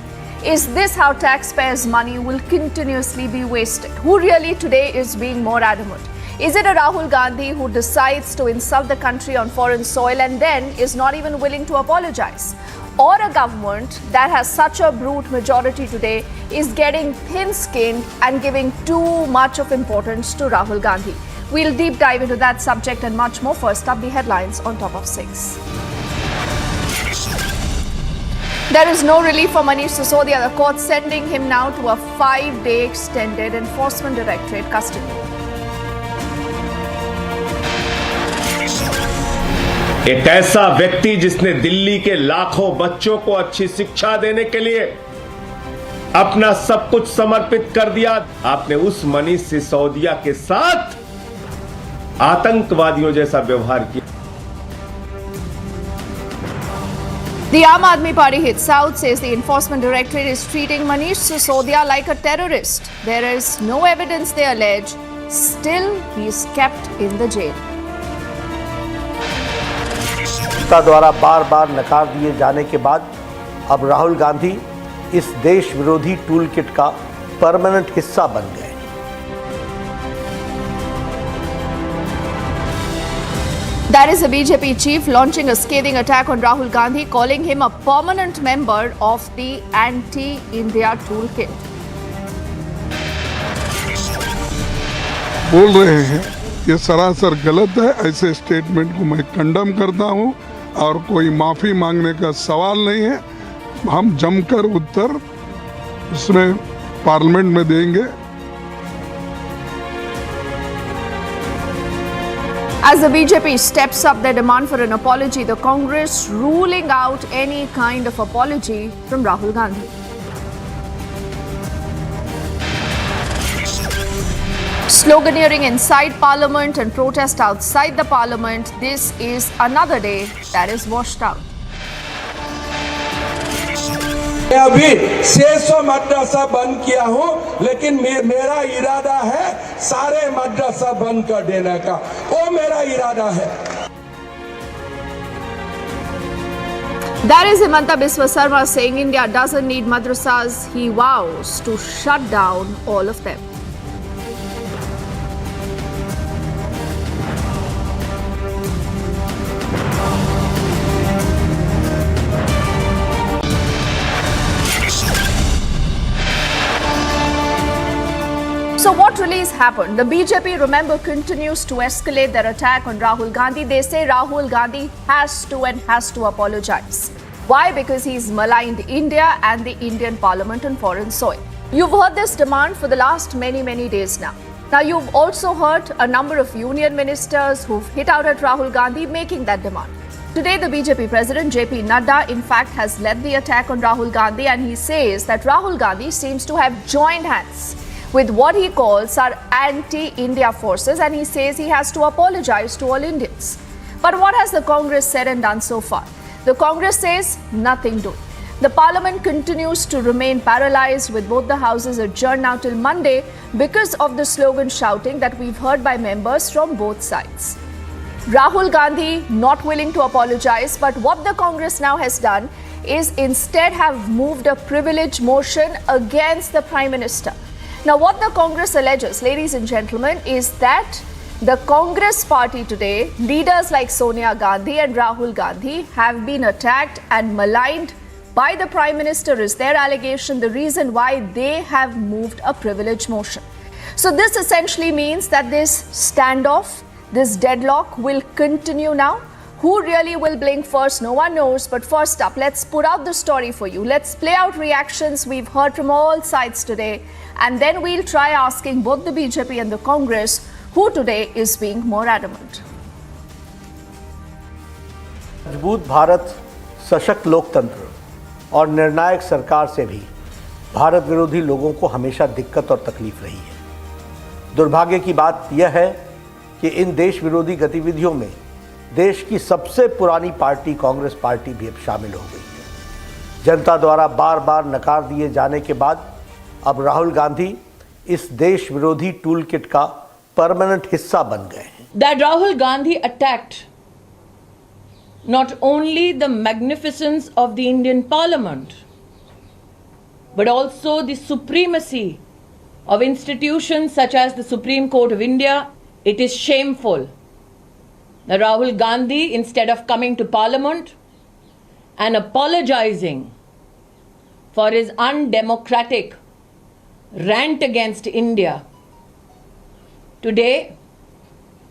Is this how taxpayers' money will continuously be wasted? Who really today is being more adamant? Is it a Rahul Gandhi who decides to insult the country on foreign soil and then is not even willing to apologize? Or a government that has such a brute majority today is getting thin-skinned and giving too much of importance to Rahul Gandhi? We'll deep dive into that subject and much more. First up, the headlines on top of 6. There is no relief for Manish Sisodia. The court sending him now to a 5-day extended enforcement directorate custody. एक ऐसा व्यक्ति जिसने दिल्ली के लाखों बच्चों को अच्छी शिक्षा देने के लिए अपना सब कुछ समर्पित कर दिया, आपने उस मनीष सिसोदिया के साथ आतंकवादियों जैसा व्यवहार किया। The Aam Aadmi Party hit South says the enforcement directorate is treating Manish Sisodia like a terrorist. There is no evidence, they allege. Still, he is kept in the jail. द्वारा बार बार नकार दिए जाने के बाद अब राहुल गांधी इस देश विरोधी टूल किट का परमानेंट हिस्सा बन गए। That is the BJP chief launching a scathing attack on Rahul Gandhi, calling him a permanent member of the anti-India toolkit. बोल रहे हैं ये सरासर गलत है, ऐसे स्टेटमेंट को मैं कंडम करता हूं और कोई माफी मांगने का सवाल नहीं है। हम जमकर उत्तर उसमें पार्लियामेंट में देंगे। As the BJP steps up their demand for an apology, the Congress ruling out any kind of apology from Rahul Gandhi. Sloganeering inside Parliament and protest outside the Parliament, this is another day that is washed out. मैं अभी 600 मदरसा बंद किया हूं, लेकिन मेरा इरादा है सारे मदरसा बंद कर देने का, वो मेरा इरादा है। That is Mamata Banerjee saying India doesn't need madrasas. He vows to shut down all of them. So what really has happened? The BJP, remember, continues to escalate their attack on Rahul Gandhi. They say Rahul Gandhi has to apologize. Why? Because he's maligned India and the Indian Parliament on foreign soil. You've heard this demand for the last many days now. Now, you've also heard a number of union ministers who've hit out at Rahul Gandhi making that demand. Today, the BJP president, JP Nadda, in fact, has led the attack on Rahul Gandhi, and he says that Rahul Gandhi seems to have joined hands with what he calls our anti-India forces, and he says he has to apologize to all Indians. But what has the Congress said and done so far? The Congress says nothing doing. The Parliament continues to remain paralysed with both the houses adjourned now till Monday because of the slogan shouting that we've heard by members from both sides. Rahul Gandhi not willing to apologise, but what the Congress now has done is instead have moved a privilege motion against the Prime Minister. Now, what the Congress alleges, ladies and gentlemen, is that the Congress party today, leaders like Sonia Gandhi and Rahul Gandhi, have been attacked and maligned by the Prime Minister is their allegation, the reason why they have moved a privilege motion. So this essentially means that this standoff, this deadlock will continue now. Who really will blink first? No one knows. But first up, let's put out the story for you. Let's play out reactions we've heard from all sides today. And then we'll try asking both the BJP and the Congress who today is being more adamant. मजबूत भारत, सशक्त लोकतंत्र और निर्णायक सरकार से भी भारत विरोधी लोगों को हमेशा दिक्कत और तकलीफ रही है। दुर्भाग्य की बात यह है कि इन देश विरोधी गतिविधियों में देश की सबसे पुरानी पार्टी कांग्रेस पार्टी भी अब शामिल हो गई है। जनता द्वारा बार बार नकार दिए जाने के बाद अब राहुल गांधी इस देश विरोधी टूल किट का परमानेंट हिस्सा बन गए हैं। That Rahul Gandhi attacked not only the magnificence of the Indian Parliament, but also the supremacy of institutions such as the Supreme Court of India. It is shameful that Rahul Gandhi, instead of coming to Parliament and apologizing for his undemocratic rant against India, today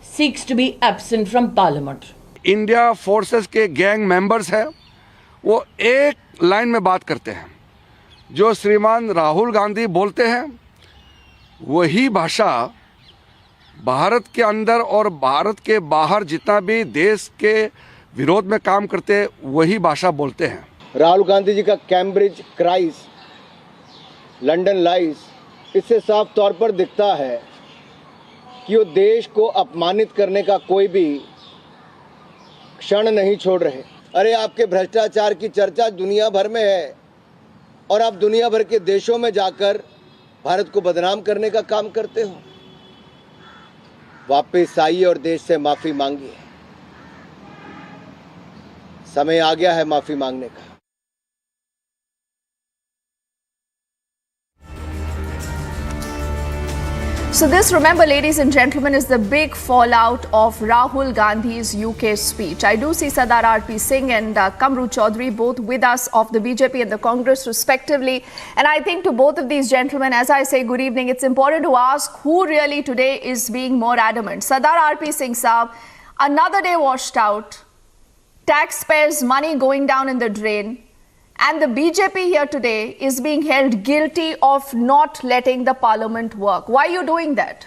seeks to be absent from Parliament. India forces के gang members हैं, वो एक line में बात करते हैं। जो श्रीमान राहुल गांधी बोलते हैं वही भाषा भारत के अंदर और भारत के बाहर जितना भी देश के विरोध में काम करते हैं वही भाषा बोलते हैं। राहुल गांधी जी का कैम्ब्रिज क्राइस, लंदन लाइस, इससे साफ तौर पर दिखता है कि वो देश को अपमानित करने का कोई भी क्षण नहीं छोड़ रहे। अरे आपके भ्रष्टाचार की चर्चा दुनिया भर में है और आप दुनिया भर के देशों में जाकर भारत को बदनाम करने का काम करते हो। वापस आइए और देश से माफी मांगिए। समय आ गया है माफी मांगने का। So this, remember, ladies and gentlemen, is the big fallout of Rahul Gandhi's UK speech. I do see Sardar R.P. Singh and Kamru Chaudhary both with us of the BJP and the Congress respectively. And I think to both of these gentlemen, as I say good evening, it's important to ask who really today is being more adamant. Sardar R.P. Singh Saab, another day washed out, taxpayers' money going down in the drain, and the BJP here today is being held guilty of not letting the parliament work. Why are you doing that?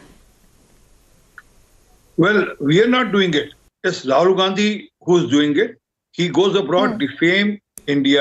Well, we are not doing it. It's Rahul Gandhi who's doing it. He goes abroad, defame India,